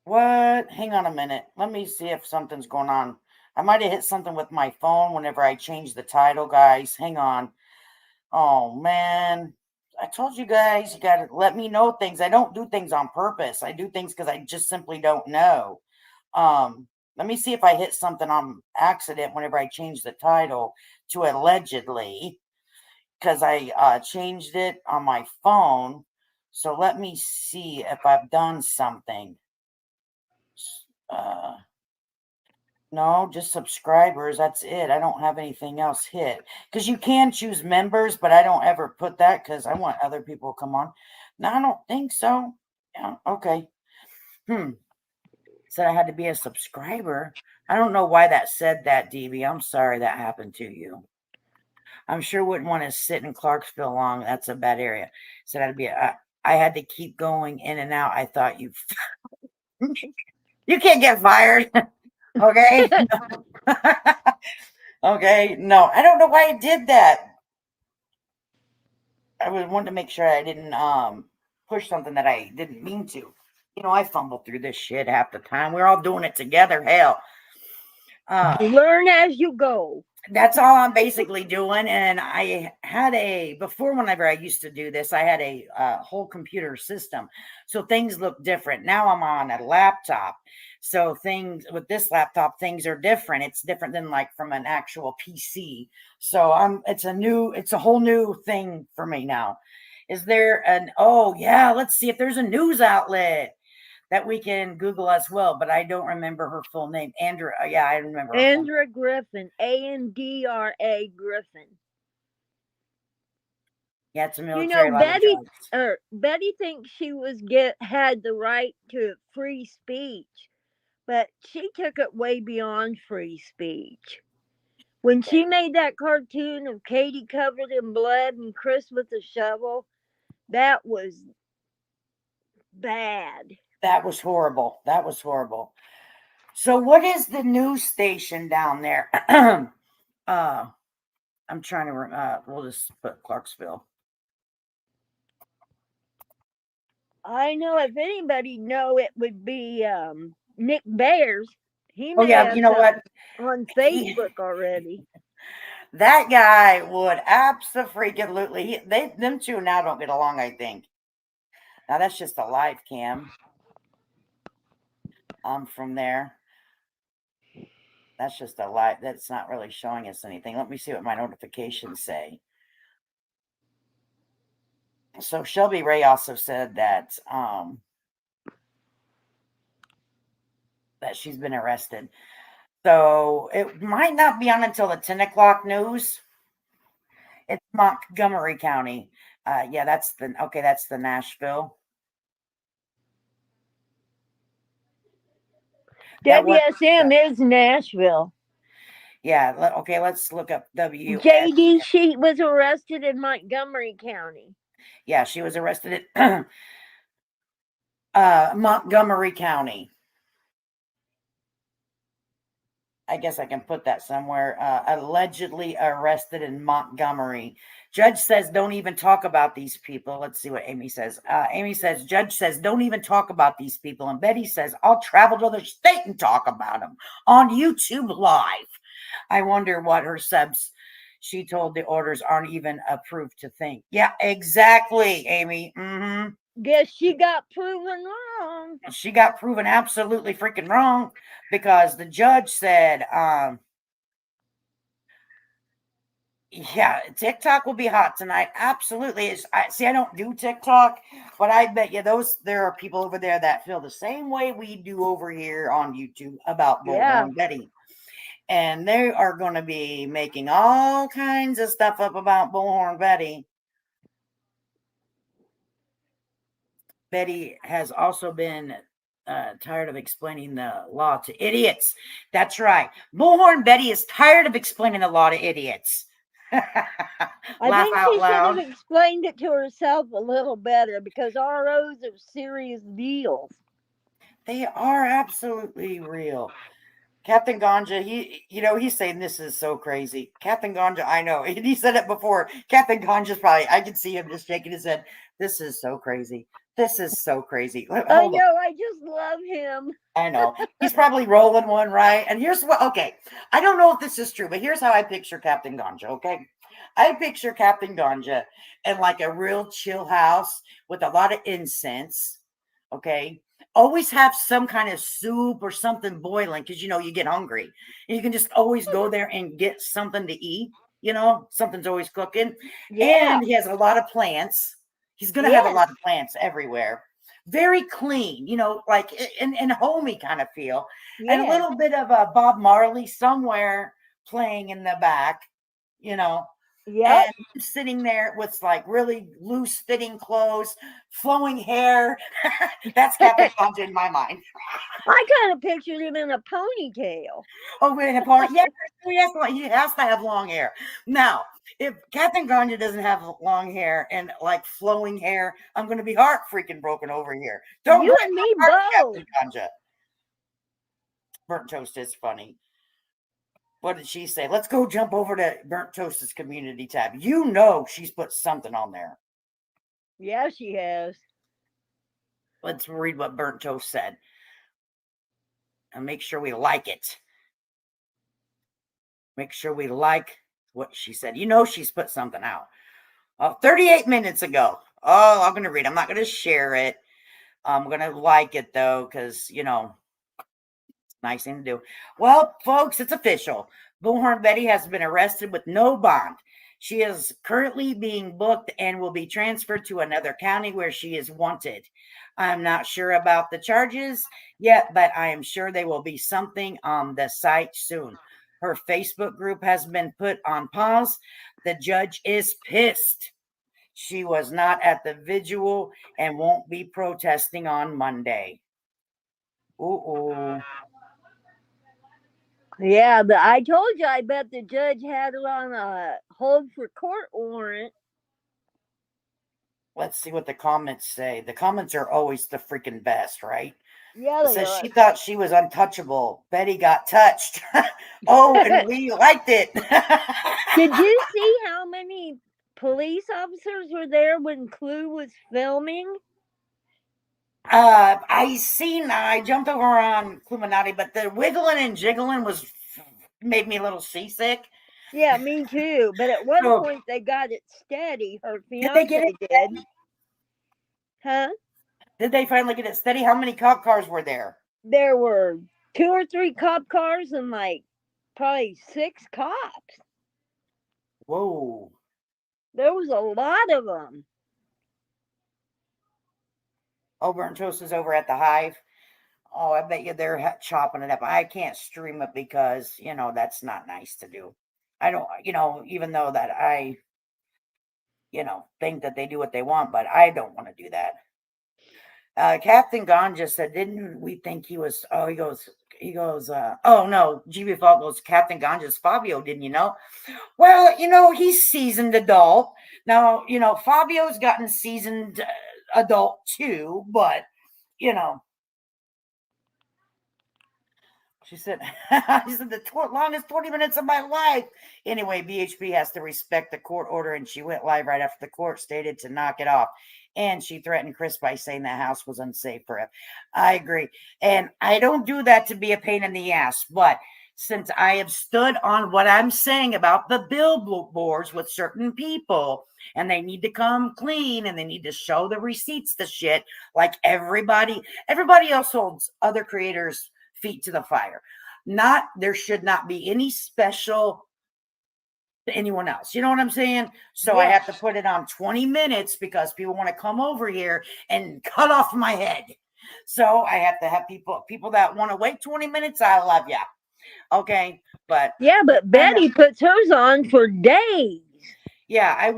what? Hang on a minute. Let me see if something's going on. I might have hit something with my phone whenever I changed the title, guys. Hang on. Oh man. I told you guys, you got to let me know things. I don't do things on purpose. I do things because I just simply don't know. Let me see if I hit something on accident whenever I changed the title to allegedly, because I changed it on my phone. So let me see if I've done something. No, just subscribers. That's it. I don't have anything else hit, because you can choose members, but I don't ever put that because I want other people to come on. No, I don't think so. Yeah, okay. Said I had to be a subscriber. I don't know why that said that, DB. I'm sorry that happened to you. I'm sure wouldn't want to sit in Clarksville long. That's a bad area. Said I had to keep going in and out. I thought you can't get fired. Okay. Okay. No, I don't know why I did that. I wanted to make sure I didn't push something that I didn't mean to. You know, I fumble through this shit half the time. We're all doing it together. Hell. Learn as you go. That's all I'm basically doing. And I had before, whenever I used to do this, I had a whole computer system. So things look different. Now I'm on a laptop. So things with this laptop, things are different. It's different than like from an actual PC. So it's a whole new thing for me now. Is there oh yeah, let's see if there's a news outlet that we can Google as well, but I don't remember her full name. Andrea, yeah, I remember her Andra Griffin, Andra Griffin. Yeah, it's a You military. know, A lot of drugs. Betty thinks she had the right to free speech, but she took it way beyond free speech. When she made that cartoon of Katie covered in blood and Chris with a shovel, that was bad. That was horrible. That was horrible. So, what is the news station down there? I'm trying to. We'll just put Clarksville. I know if anybody know, it would be Nick Bears. He Oh may yeah, have you know what? on Facebook already. That guy would absolutely. Them two now don't get along. I think. Now that's just a live cam. From there. That's just a live. That's not really showing us anything. Let me see what my notifications say. So Shelby Ray also said that she's been arrested. So it might not be on until the 10 o'clock news. It's Montgomery County. Yeah, that's the Nashville. WSM is Nashville. Yeah. Okay, let's look up WS. JD Sheet was arrested in Montgomery County. Yeah, she was arrested at Montgomery County. I guess I can put that somewhere. Allegedly arrested in Montgomery. Judge says don't even talk about these people. Let's see what Amy says. Amy says, Judge says don't even talk about these people. And Betty says, I'll travel to their state and talk about them on YouTube Live. I wonder what her subs, she told the orders aren't even approved to think. Yeah, exactly, Amy. Guess she got proven wrong. She got proven absolutely freaking wrong because the judge said, yeah, TikTok will be hot tonight. Absolutely. I don't do TikTok, but I bet you there are people over there that feel the same way we do over here on YouTube about Bullhorn Betty. And they are going to be making all kinds of stuff up about Bullhorn Betty. Betty has also been tired of explaining the law to idiots. That's right. Bullhorn Betty is tired of explaining the law to idiots. I think she should have explained it to herself a little better because ROs are serious deals. They are absolutely real. Captain Ganja, he's saying this is so crazy. Captain Ganja, I know. He said it before. Captain Ganja's I can see him just shaking his head. This is so crazy. This is so crazy. I know. I just love him. I know. He's probably rolling one, right? And here's what, okay. I don't know if this is true, but here's how I picture Captain Ganja, okay? I picture Captain Ganja in like a real chill house with a lot of incense, okay? Always have some kind of soup or something boiling because, you get hungry. And you can just always go there and get something to eat, something's always cooking. Yeah. And he has a lot of plants. He's going to have a lot of plants everywhere. Very clean, like in homey kind of feel. And a little bit of a Bob Marley somewhere playing in the back, Yeah. And sitting there with like really loose fitting clothes, flowing hair. That's Captain Ganja in my mind. I kind of pictured him in a ponytail. Oh, in a pony? Yeah, he has to have long hair. Now, if Captain Ganja doesn't have long hair and like flowing hair, I'm going to be heart freaking broken over here. Don't you and me both. Captain Ganja. Burnt Toast is funny. What did she say? Let's go jump over to Burnt Toast's community tab. She's put something on there. Yeah, she has. Let's read what Burnt Toast said. And make sure we like it. Make sure we like what she said. She's put something out. 38 minutes ago. Oh, I'm going to read. I'm not going to share it. I'm going to like it, though, because, nice thing to do. Well, folks, it's official. Bullhorn Betty has been arrested with no bond. She is currently being booked and will be transferred to another county where she is wanted. I'm not sure about the charges yet, but I am sure they will be something on the site soon. Her Facebook group has been put on pause. The judge is pissed. She was not at the vigil and won't be protesting on Monday. Ooh. Yeah, I told you, I bet the judge had her on a hold for court warrant. Let's see what the comments say. The comments are always the freaking best, right? Yeah, it says she thought she was untouchable. Betty got touched. Oh, and we liked it. Did you see how many police officers were there when Clue was filming? I jumped over on Cluminati, but the wiggling and jiggling made me a little seasick. Yeah, me too. But at one point they got it steady. Her fiance did. They get it did. Huh? Did they finally get it steady? How many cop cars were there? There were 2 or 3 cop cars and like probably 6 cops. Whoa. There was a lot of them. Oh, Burnt Toast is over at the Hive. Oh, I bet you they're chopping it up. I can't stream it because, that's not nice to do. I don't, even though that I, think that they do what they want, but I don't want to do that. Captain Ganja said, didn't we think he was, he goes, he goes, oh no, GB Fault goes, Captain Ganja's Fabio, didn't you know? Well, he's seasoned adult. Now, Fabio's gotten seasoned adult too, but, she said, he said the longest 20 minutes of my life. Anyway, BHP has to respect the court order, and she went live right after the court stated to knock it off. And she threatened Chris by saying the house was unsafe for him. I agree. And I don't do that to be a pain in the ass, but since I have stood on what I'm saying about the billboards with certain people, and they need to come clean and they need to show the receipts to shit like everybody else holds other creators' feet to the fire. There should not be any special to anyone else. You know what I'm saying? So I have to put it on 20 minutes because people want to come over here and cut off my head. So I have to have people that want to wait 20 minutes. I love ya. Okay. But yeah, but Betty puts hers on for days. Yeah,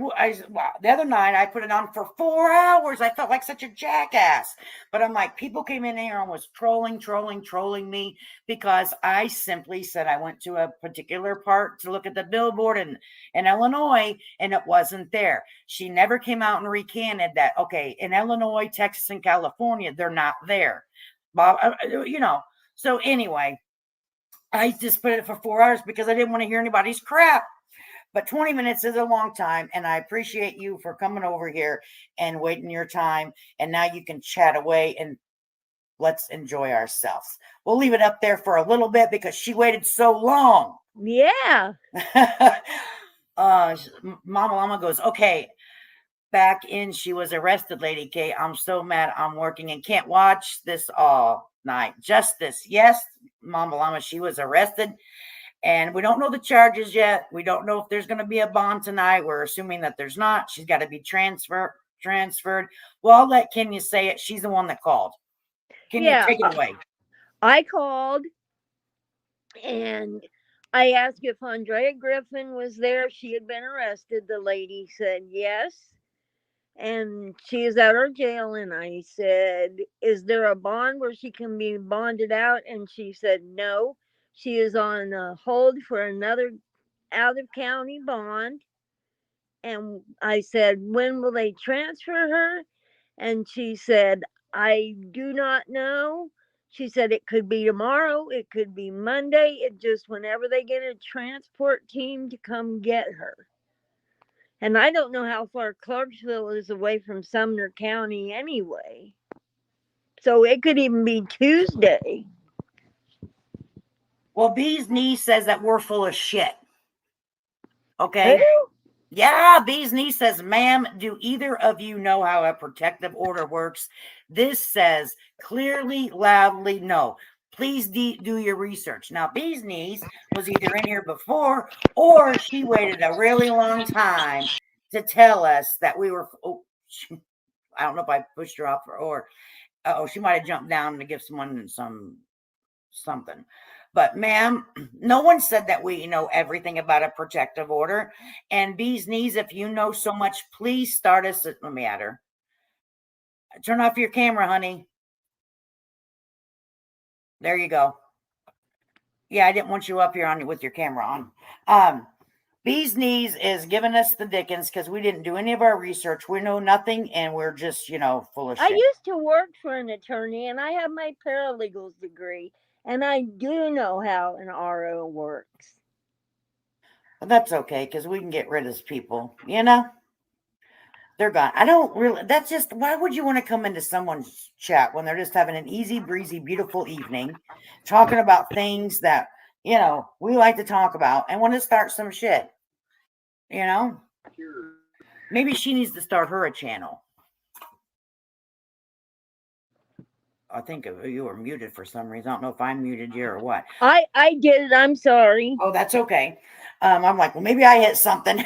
the other night I put it on for 4 hours. I felt like such a jackass. But I'm like, people came in here and was trolling me because I simply said I went to a particular part to look at the billboard in Illinois and it wasn't there. She never came out and recanted that, okay, in Illinois, Texas, and California, they're not there. So anyway, I just put it for 4 hours because I didn't want to hear anybody's crap. But 20 minutes is a long time, and I appreciate you for coming over here and waiting your time. And now you can chat away and let's enjoy ourselves. We'll leave it up there for a little bit because she waited so long. Yeah. Mama Llama goes, okay, back in, she was arrested, Lady K. I'm so mad I'm working and can't watch this all night. Justice. Yes, Mama Llama, she was arrested. And we don't know the charges yet. We don't know if there's going to be a bond tonight. We're assuming that there's not. She's got to be transferred. Well, I'll let Kenya say it. She's the one that called. Kenya, take it away. I called and I asked if Andrea Griffin was there. She had been arrested. The lady said yes. And she is at our jail. And I said, is there a bond where she can be bonded out? And she said, no. She is on hold for another out-of-county bond. And I said, when will they transfer her? And she said, I do not know. She said it could be tomorrow. It could be Monday. It just whenever they get a transport team to come get her. And I don't know how far Clarksville is away from Sumner County anyway. So it could even be Tuesday. Well, B's niece says that we're full of shit. Okay. Who? Yeah, B's niece says, ma'am, do either of you know how a protective order works? This says clearly, loudly, no. Please do your research. Now, B's niece was either in here before or she waited a really long time to tell us that we were. I don't know if I pushed her off or she might have jumped down to give someone something. But ma'am, no one said that we know everything about a protective order. And B's knees, if you know so much, please start us. Let me add her. Turn off your camera, honey. There you go. Yeah, I didn't want you up here with your camera on. B's knees is giving us the dickens because we didn't do any of our research. We know nothing, and we're just, full of shit. I used to work for an attorney, and I have my paralegal's degree. And I do know how an RO works. Well, that's okay, because we can get rid of people, They're gone. I don't really, that's just, why would you want to come into someone's chat when they're just having an easy, breezy, beautiful evening, talking about things that, we like to talk about and want to start some shit, Maybe she needs to start her a channel. I think you were muted for some reason. I don't know if I muted you or what. I did it. I'm sorry. Oh, that's okay. I'm like, well, maybe I hit something.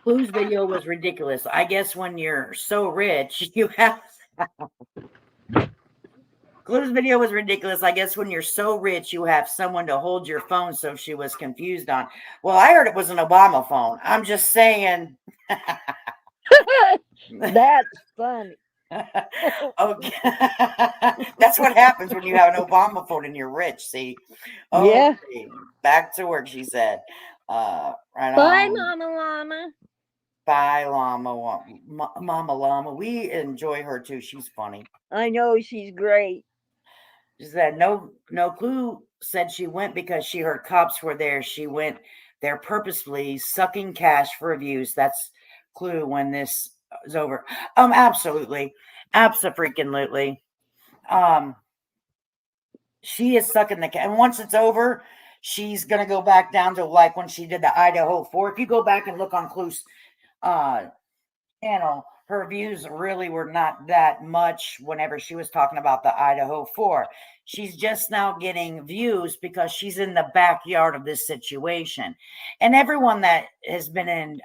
Clue's video was ridiculous. I guess when you're so rich, you have. Clue's video was ridiculous. I guess when you're so rich, you have someone to hold your phone. So she was confused on. Well, I heard it was an Obama phone. I'm just saying. That's funny. Okay. That's what happens when you have an Obama phone and you're rich. See? Yeah. Okay. Back to work, she said. Right Bye, on. Mama Llama. Bye, Mama Llama. We enjoy her too. She's funny. I know she's great. She said no clue said she went because she heard cops were there. She went there purposefully sucking cash for views. That's clue when this is over. Absolutely. Abso-freaking-lutely. She is sucking the cash. And once it's over, she's gonna go back down to like when she did the Idaho 4. If you go back and look on Clue's channel, her views really were not that much whenever she was talking about the Idaho 4. She's just now getting views because she's in the backyard of this situation. And everyone that has been in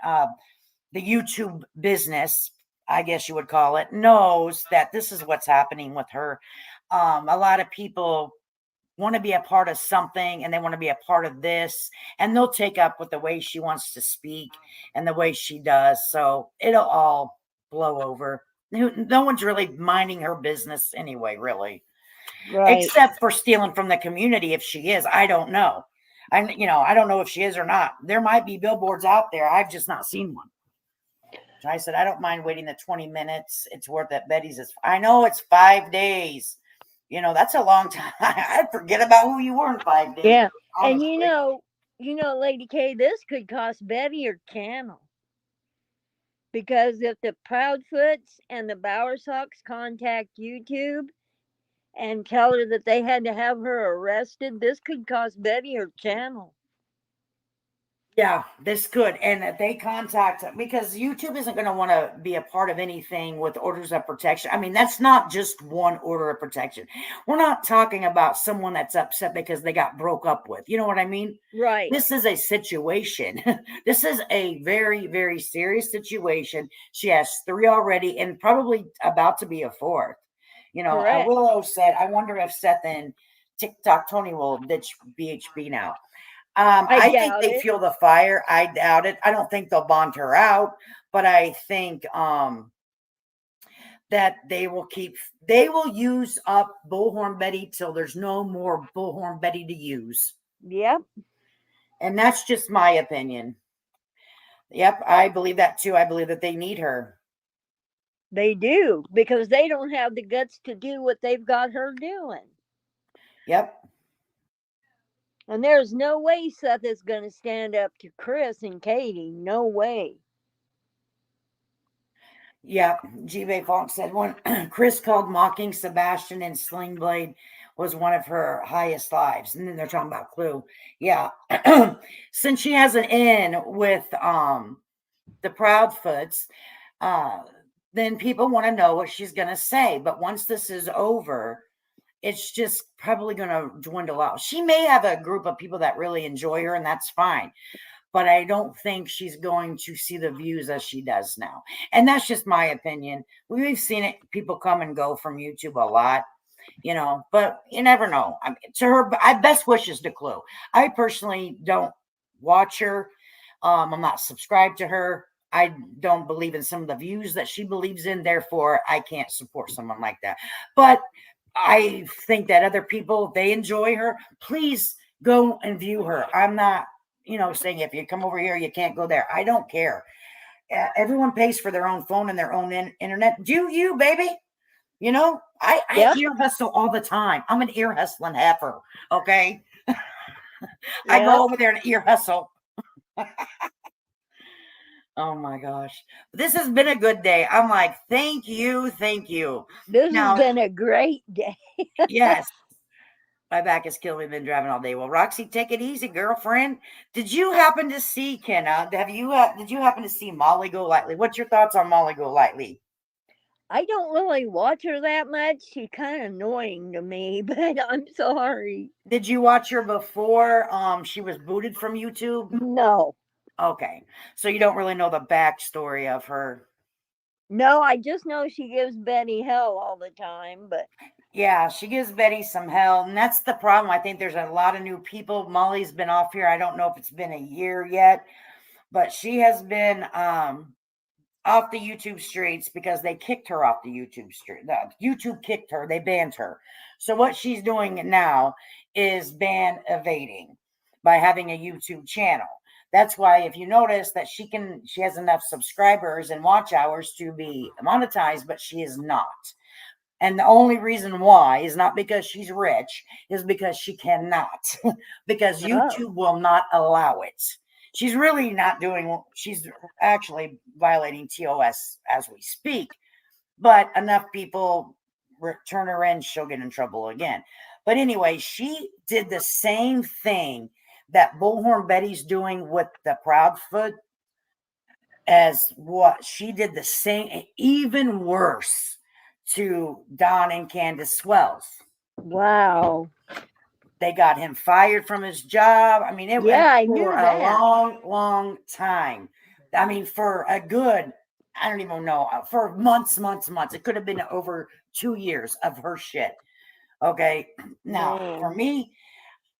the YouTube business, I guess you would call it, knows that this is what's happening with her. A lot of people want to be a part of something and they want to be a part of this, and they'll take up with the way she wants to speak and the way she does. So it'll all blow over. No one's really minding her business anyway, really, Right. except for stealing from the community. If she is, I don't know. I don't know if she is or not. There might be billboards out there. I've just not seen one. So I said, I don't mind waiting the 20 minutes. It's worth it. Betty's is, I know it's 5 days. That's a long time. I forget about who you were in 5 days. Yeah. Honestly. And Lady K, this could cost Betty her channel. Because if the Proudfoots and the Bowersox contact YouTube and tell her that they had to have her arrested, this could cost Betty her channel. Yeah, this could. And if they contact, because YouTube isn't going to want to be a part of anything with orders of protection. I mean, that's not just one order of protection. We're not talking about someone that's upset because they got broke up with. You know what I mean? Right. This is a situation. This is a very, very serious situation. She has 3 already and probably about to be a 4th. Correct. Willow said, I wonder if Seth and TikTok Tony will ditch BHB now. I think doubt they it. feel the fire. I doubt it. I don't think they'll bond her out, but I think that they will use up Bullhorn Betty till there's no more Bullhorn Betty to use. Yep. And that's just my opinion. Yep, I believe that too. I believe that they need her. They do, because they don't have the guts to do what they've got her doing. Yep. And there's no way Seth is going to stand up to Chris and Katie. No way. Yeah, G-Bay Funk said when Chris called mocking Sebastian and Sling Blade was one of her highest lives. And then they're talking about Clue. Yeah. Since she has an in with the Proudfoots, then people want to know what she's going to say. But once this is over, it's just probably going to dwindle out. She may have a group of people that really enjoy her, and that's fine. But I don't think she's going to see the views as she does now. And that's just my opinion. We've seen it, people come and go from YouTube a lot, but you never know. I mean, to her, I best wishes to Clue. I personally don't watch her. I'm not subscribed to her. I don't believe in some of the views that she believes in. Therefore, I can't support someone like that. But I think that other people, they enjoy her. Please go and view her. I'm not, saying if you come over here, you can't go there. I don't care. Everyone pays for their own phone and their own internet. Do you, baby? I ear hustle all the time. I'm an ear hustling heifer. Okay. I go over there and ear hustle. Oh my gosh. This has been a good day. I'm like, thank you. This has been a great day. Yes. My back is killing me. Been driving all day. Well, Roxy, take it easy, girlfriend. Did you happen to see Kenna? Did you happen to see Molly Golightly? What's your thoughts on Molly Golightly? I don't really watch her that much. She's kind of annoying to me, but I'm sorry. Did you watch her before she was booted from YouTube? No. Okay. So you don't really know the backstory of her. No, I just know she gives Betty hell all the time, but yeah, she gives Betty some hell, and that's the problem. I think there's a lot of new people. Molly's been off here. I don't know if it's been a year yet, but she has been off the YouTube streets because they kicked her off the YouTube street. YouTube kicked her. They banned her. So what she's doing now is ban evading by having a YouTube channel. That's why if you notice that she has enough subscribers and watch hours to be monetized, but she is not. And the only reason why is not because she's rich, is because she cannot, because YouTube will not allow it. She's really not doing, she's actually violating TOS as we speak, but enough people turn her in, she'll get in trouble again. But anyway, she did the same thing that Bullhorn Betty's doing with the Proudfoot, as what she did, the same, even worse, to Don and Candace Swells. Wow. They got him fired from his job. I mean, it went I knew for a that. long time. I mean, for a good, I don't even know, for months. It could have been over 2 years of her shit. Okay. Now, for me,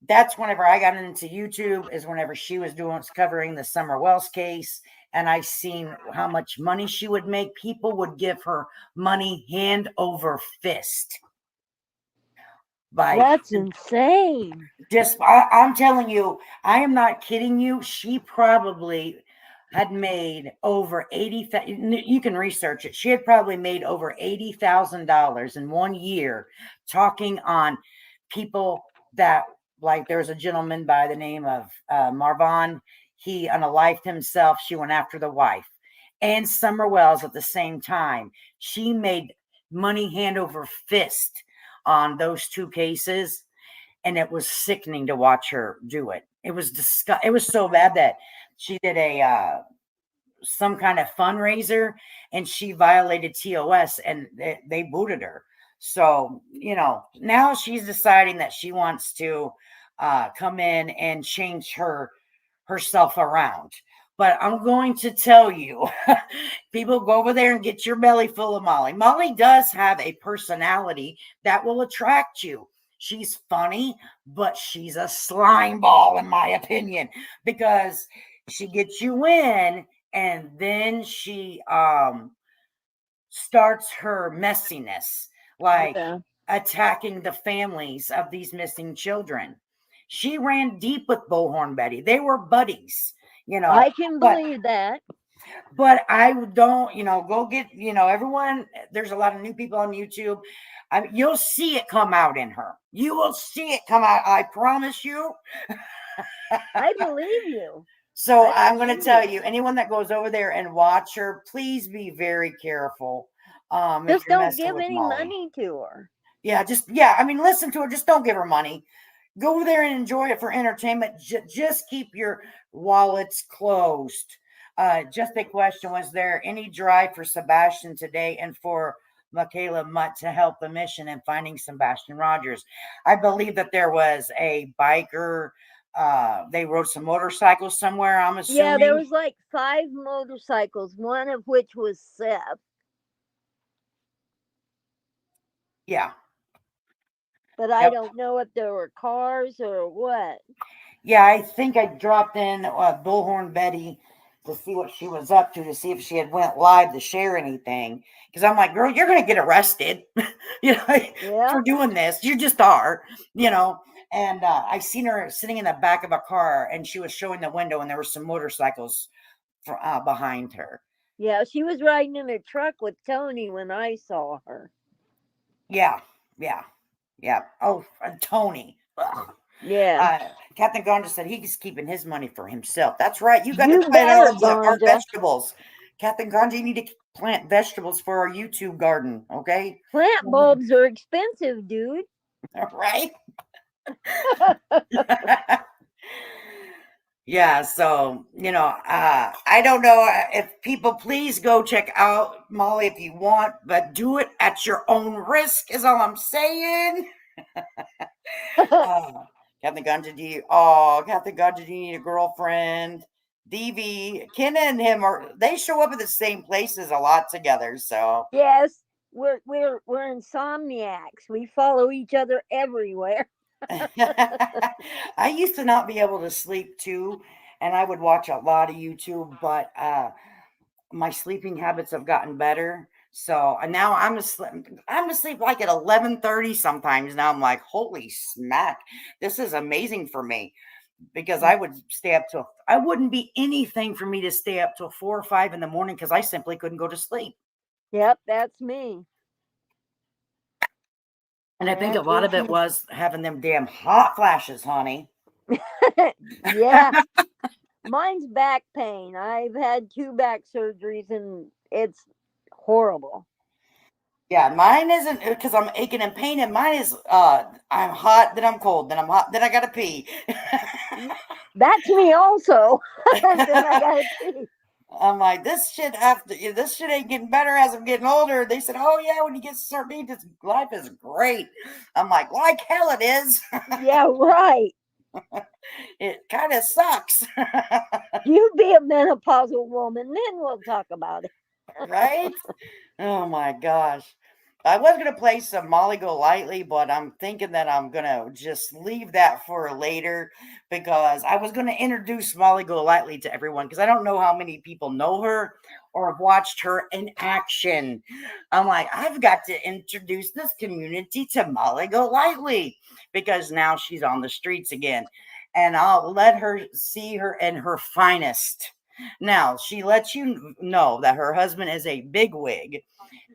that's whenever I got into YouTube, is whenever she was covering the Summer Wells case. And I seen how much money she would make. People would give her money hand over fist. That's insane. I'm telling you, I am not kidding you. She probably had made over 80,000. You can research it. She had probably made over $80,000 in 1 year talking on people that, like, there's a gentleman by the name of Marvon. He unalived himself. She went after the wife. And Summer Wells at the same time. She made money hand over fist on those 2 cases. And it was sickening to watch her do it. It was disgusting. It was so bad that she did some kind of fundraiser and she violated TOS and they booted her. So, now she's deciding that she wants to come in and change herself around. But I'm going to tell you, people, go over there and get your belly full of Molly. Molly does have a personality that will attract you. She's funny, but she's a slime ball, in my opinion, because she gets you in and then she starts her messiness, like attacking the families of these missing children. She ran deep with Bullhorn Betty. They were buddies, I can believe that. But I don't, go get, everyone, there's a lot of new people on YouTube. You'll see it come out in her. You will see it come out. I promise you. I believe you. So I'm going to tell you, anyone that goes over there and watch her, please be very careful. Just don't give any money to her. Yeah, listen to her. Just don't give her money. Go over there and enjoy it for entertainment. Just keep your wallets closed. Just a question: was there any drive for Sebastian today and for Michaela Mutt to help the mission in finding Sebastian Rogers? I believe that there was a biker. They rode some motorcycles somewhere, I'm assuming. Yeah, there was like 5 motorcycles, one of which was Seth. Yeah. But I don't know if there were cars or what. Yeah, I think I dropped in Bullhorn Betty to see what she was up to see if she had went live to share anything. Because I'm like, girl, you're going to get arrested, for doing this. You just are, And I seen her sitting in the back of a car, and she was showing the window, and there were some motorcycles behind her. Yeah, she was riding in a truck with Tony when I saw her. Yeah. Oh, Tony. Ugh. Yeah. Captain Ganja said he's keeping his money for himself. That's right. You got to plant our vegetables. Captain Ganja, you need to plant vegetables for our YouTube garden, okay? Plant bulbs are expensive, dude. Right? Yeah, so, I don't know if people, please go check out Molly if you want, but do it at your own risk is all I'm saying. Captain Ganja, do you need a girlfriend? DV, Ken and him they show up at the same places a lot together, so. Yes, we're insomniacs. We follow each other everywhere. I used to not be able to sleep too, and I would watch a lot of YouTube, but my sleeping habits have gotten better. So and now I'm asleep like at 11:30 sometimes. Now I'm like, holy smack, this is amazing for me because I would stay up till I wouldn't be anything for me to stay up till 4 or 5 in the morning because I simply couldn't go to sleep. Yep, that's me. And I think a That lot of is it was having them damn hot flashes, honey. yeah. Mine's back pain. I've had 2 back surgeries and it's horrible. Yeah, mine isn't because I'm aching and paining. Mine is I'm hot, then I'm cold, then I'm hot, then I gotta pee. That's me also. Then I gotta pee. I'm like, this shit ain't getting better as I'm getting older. They said, oh yeah, when you get certain age, life is great. I'm like hell it is. Yeah, right. It kind of sucks. You be a menopausal woman, then we'll talk about it. Right? Oh my gosh. I was going to play some Molly Go Lightly, but I'm thinking that I'm going to just leave that for later because I was going to introduce Molly Go Lightly to everyone because I don't know how many people know her or have watched her in action. I'm like, I've got to introduce this community to Molly Go Lightly because now she's on the streets again. And I'll let her see her in her finest. Now, she lets you know that her husband is a bigwig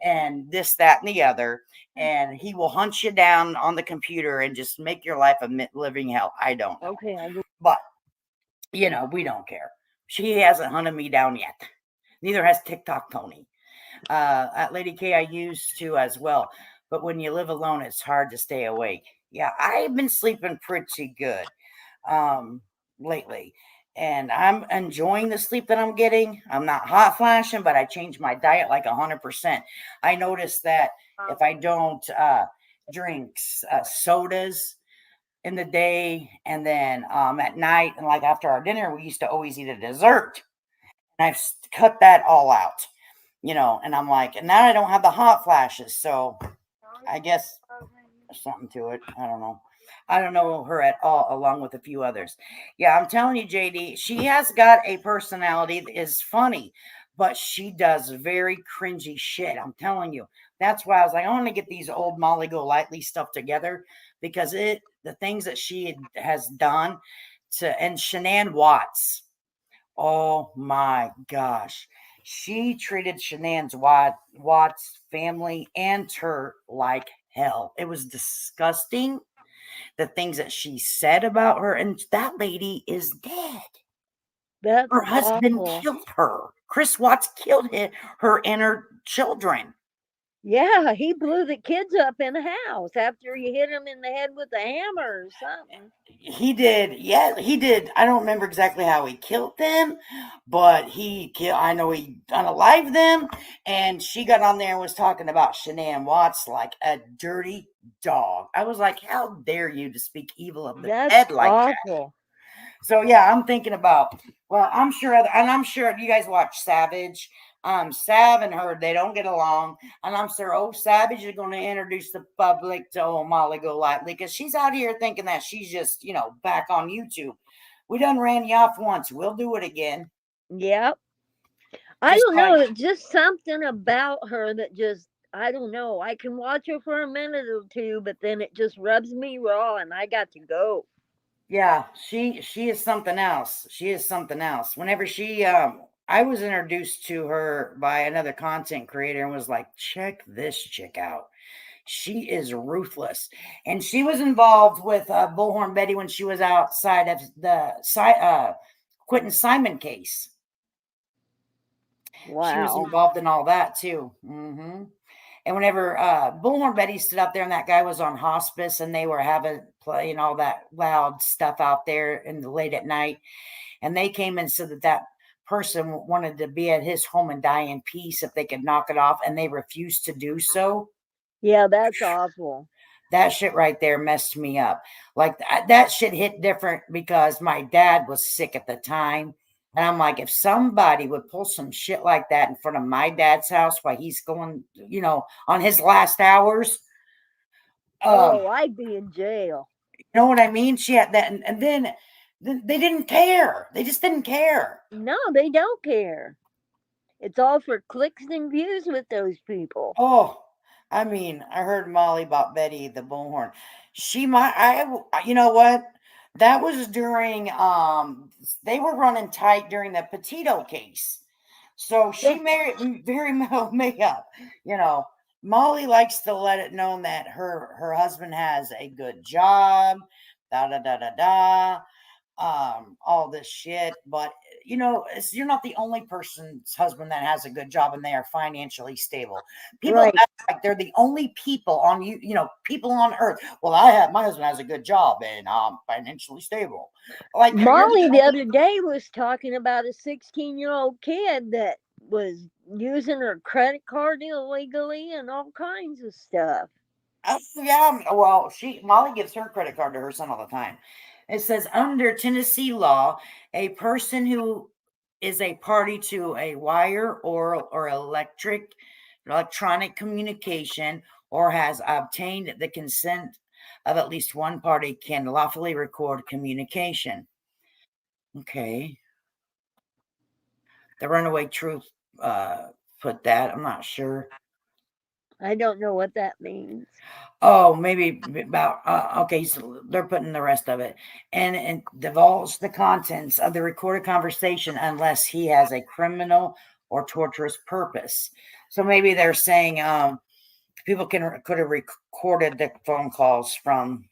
and this, that, and the other. And he will hunt you down on the computer and just make your life a living hell. I don't know. Okay, But, we don't care. She hasn't hunted me down yet. Neither has TikTok Tony. At Lady K, I used to as well. But when you live alone, it's hard to stay awake. Yeah, I've been sleeping pretty good lately. And I'm enjoying the sleep that I'm getting. I'm not hot flashing, but I changed my diet like 100%. I noticed that if I don't drink sodas in the day and then at night and like after our dinner, we used to always eat a dessert. And I've cut that all out, and I'm like, and now I don't have the hot flashes. So I guess there's something to it. I don't know. I don't know her at all, along with a few others. Yeah, I'm telling you, JD, she has got a personality that is funny, but she does very cringy shit. I'm telling you. That's why I was like, I want to get these old Molly Go Lightly stuff together because the things that she has done and Shanann Watts. Oh my gosh. She treated Shanann's Watts family and her like hell. It was disgusting. The things that she said about her, and that lady is dead. that's Her husband awful. killed her. Chris Watts killed her and her children. Yeah, he blew the kids up in the house after he hit them in the head with a hammer or something. He did. Yeah, he did. I don't remember exactly how he killed them, but I know he unalived them. And she got on there and was talking about Shanann Watts like a dirty dog. I was like, how dare you to speak evil of the That's dead like that? awful. So yeah, I'm thinking about. Well, I'm sure you guys watch Savage. Sav and her, they don't get along, and I'm sure Savage is going to introduce the public to Molly Go Lightly because she's out here thinking that she's just back on YouTube. We done ran you off once. We'll do it again. Yep. I Just don't know. like- It's just something about her that just, I don't know. I can watch her for a minute or two, but then it just rubs me raw and I got to go. Yeah, she is something else. She is something else. Whenever I was introduced to her by another content creator and was like, check this chick out. She is ruthless. And she was involved with Bullhorn Betty when she was outside of the Quentin Simon case. Wow. She was involved in all that too. Mm-hmm. And whenever Bullhorn Betty stood up there and that guy was on hospice and they were playing all that loud stuff out there in the late at night, and they came and said that person wanted to be at his home and die in peace if they could knock it off, and they refused to do so. Yeah, that's awful. That shit right there messed me up. Like that shit hit different because my dad was sick at the time. And I'm like, if somebody would pull some shit like that in front of my dad's house while he's going, on his last hours. I'd be in jail. You know what I mean? She had that. And then they didn't care. They just didn't care. No, they don't care. It's all for clicks and views with those people. Oh, I mean, I heard Molly about Betty the Bullhorn. She might, you know what? That was during, they were running tight during the Petito case. So she Yeah. very well may up. You know, Molly likes to let it known that her husband has a good job, da da da da da, all this shit. But you know, you're not the only person's husband that has a good job and they are financially stable. People Right. act like they're the only people on you know, people on earth. Well, I have my husband has a good job and financially stable. Like you're Molly the the only. other day was talking about a 16-year-old kid that was using her credit card illegally and all kinds of stuff. Oh, yeah. Well, Molly gives her credit card to her son all the time. It says under Tennessee law, a person who is a party to a wire or electronic communication or has obtained the consent of at least one party can lawfully record communication. Okay. The Runaway Truth put that. I'm not sure. I don't know what that means. Oh, maybe about okay, so they're putting the rest of it and divulge the contents of the recorded conversation unless he has a criminal or torturous purpose. So maybe they're saying people could have recorded the phone calls from,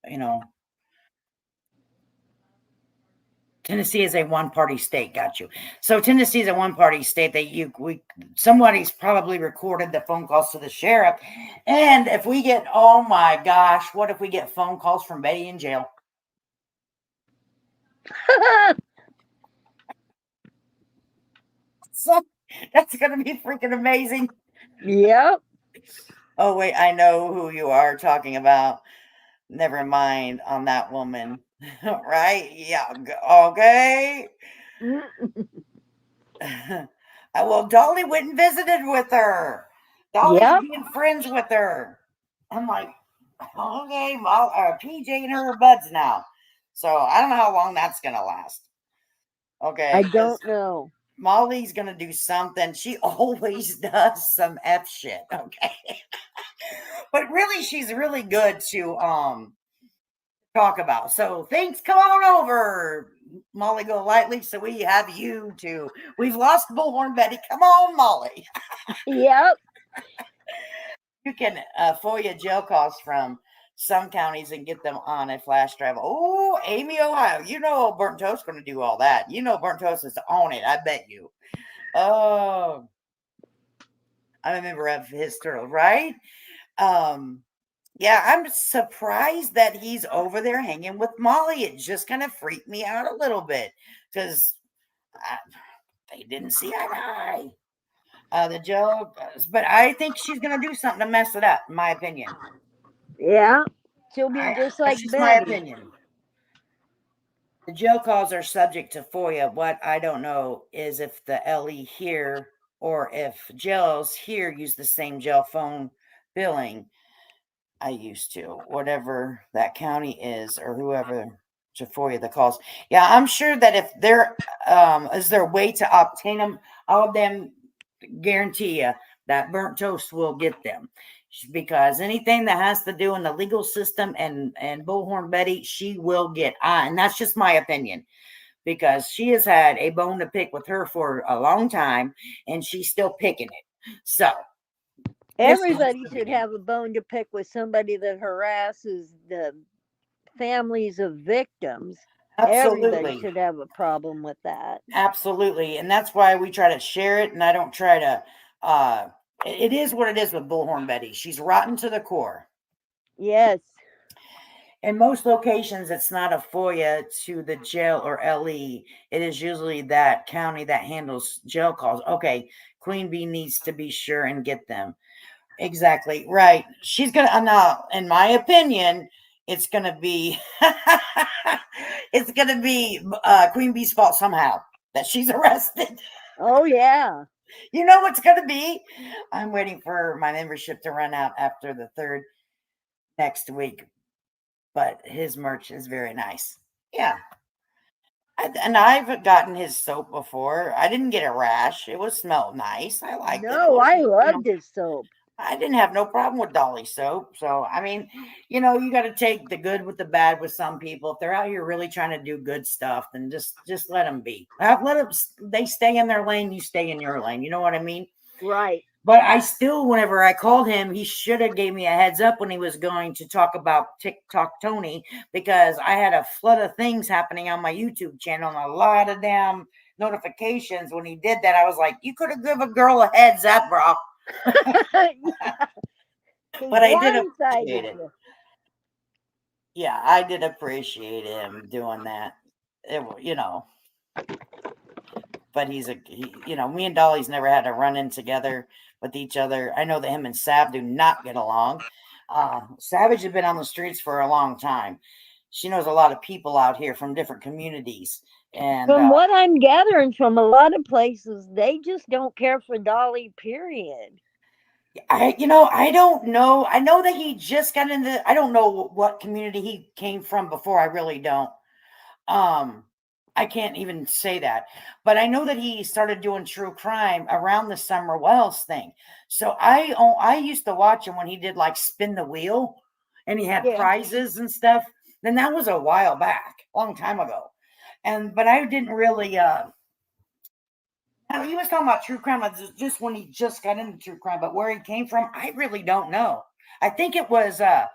you know, Tennessee is a one-party state. Got you. So Tennessee is a one-party state that somebody's probably recorded the phone calls to the sheriff. And if we get, oh my gosh, what if we get phone calls from Betty in jail? So that's gonna be freaking amazing. Yep. Oh wait, I know who you are talking about. Never mind on that woman. Right? Yeah. Okay. Well, Dolly went and visited with her. Dolly's Yep. being friends with her. I'm like, okay, well, PJ and her are buds now. So I don't know how long that's gonna last. I Okay, because don't know. Molly's gonna do something. She always does some F shit. Okay. But really, she's really good to talk about. So thanks, come on over. Molly Go Lightly. So we have you too. We've lost Bullhorn Betty. Come on, Molly. Yep. You can FOIA jail calls from some counties and get them on a flash drive. Oh, Amy, Ohio. You know Burnt Toast's going to do all that. You know Burnt Toast is on it. I bet you. Oh, I'm a member of his turtle, right? Yeah, I'm surprised that he's over there hanging with Molly. It just kind of freaked me out a little bit because they didn't see eye to eye. The joke, but I think she's going to do something to mess it up, in my opinion. Yeah. She'll be just That's like just my Betty. opinion. The jail calls are subject to FOIA. What I don't know is if the LE here or if jails here use the same jail phone billing I used to, whatever that county is or whoever to FOIA the calls. Yeah, I'm sure that if there is there a way to obtain them, all of them guarantee you that Burnt Toast will get them because anything that has to do in the legal system and Bullhorn Betty, she will get on. And that's just my opinion because she has had a bone to pick with her for a long time and she's still picking it. So Everybody should have a bone to pick with somebody that harasses the families of victims. Everybody absolutely. should have a problem with that. Absolutely. And that's why we try to share it and I don't try to it is what it is with Bullhorn Betty. She's rotten to the core. Yes. In most locations, it's not a FOIA to the jail or LE. It is usually that county that handles jail calls. Okay, Queen Bee needs to be sure and get them. Exactly right. She's gonna now, in my opinion, it's gonna be it's gonna be Queen Bee's fault somehow that she's arrested. Oh yeah. You know what's gonna be? I'm waiting for my membership to run out after the 3rd next week, but his merch is very nice. Yeah. And I've gotten his soap before. I didn't get a rash. It was smelled nice. I liked it. It No, I wasn't, loved his soap. I didn't have no problem with Dolly soap. So, I mean, you got to take the good with the bad with some people. If they're out here really trying to do good stuff, then just let them be. Let them. They stay in their lane. You stay in your lane. You know what I mean? Right. But I still, whenever I called him, he should have gave me a heads up when he was going to talk about TikTok Tony, because I had a flood of things happening on my YouTube channel and a lot of damn notifications. When he did that, I was like, you could have given a girl a heads up, bro. But I did appreciate it. Yeah, I did appreciate him doing that. But me and Dolly's never had a run in together with each other. I know that him and Sav do not get along. Savage has been on the streets for a long time. She knows a lot of people out here from different communities. And from what I'm gathering from a lot of places, they just don't care for Dolly, period. I don't know. I know that he just got into, I don't know what community he came from before. I really don't. I can't even say that, but I know that he started doing true crime around the Summer Wells thing. So I used to watch him when he did like Spin the Wheel, and he had prizes and stuff. Then that was a while back, a long time ago. But I didn't really he was talking about true crime just when he just got into true crime, but where he came from, I really don't know. I think it was I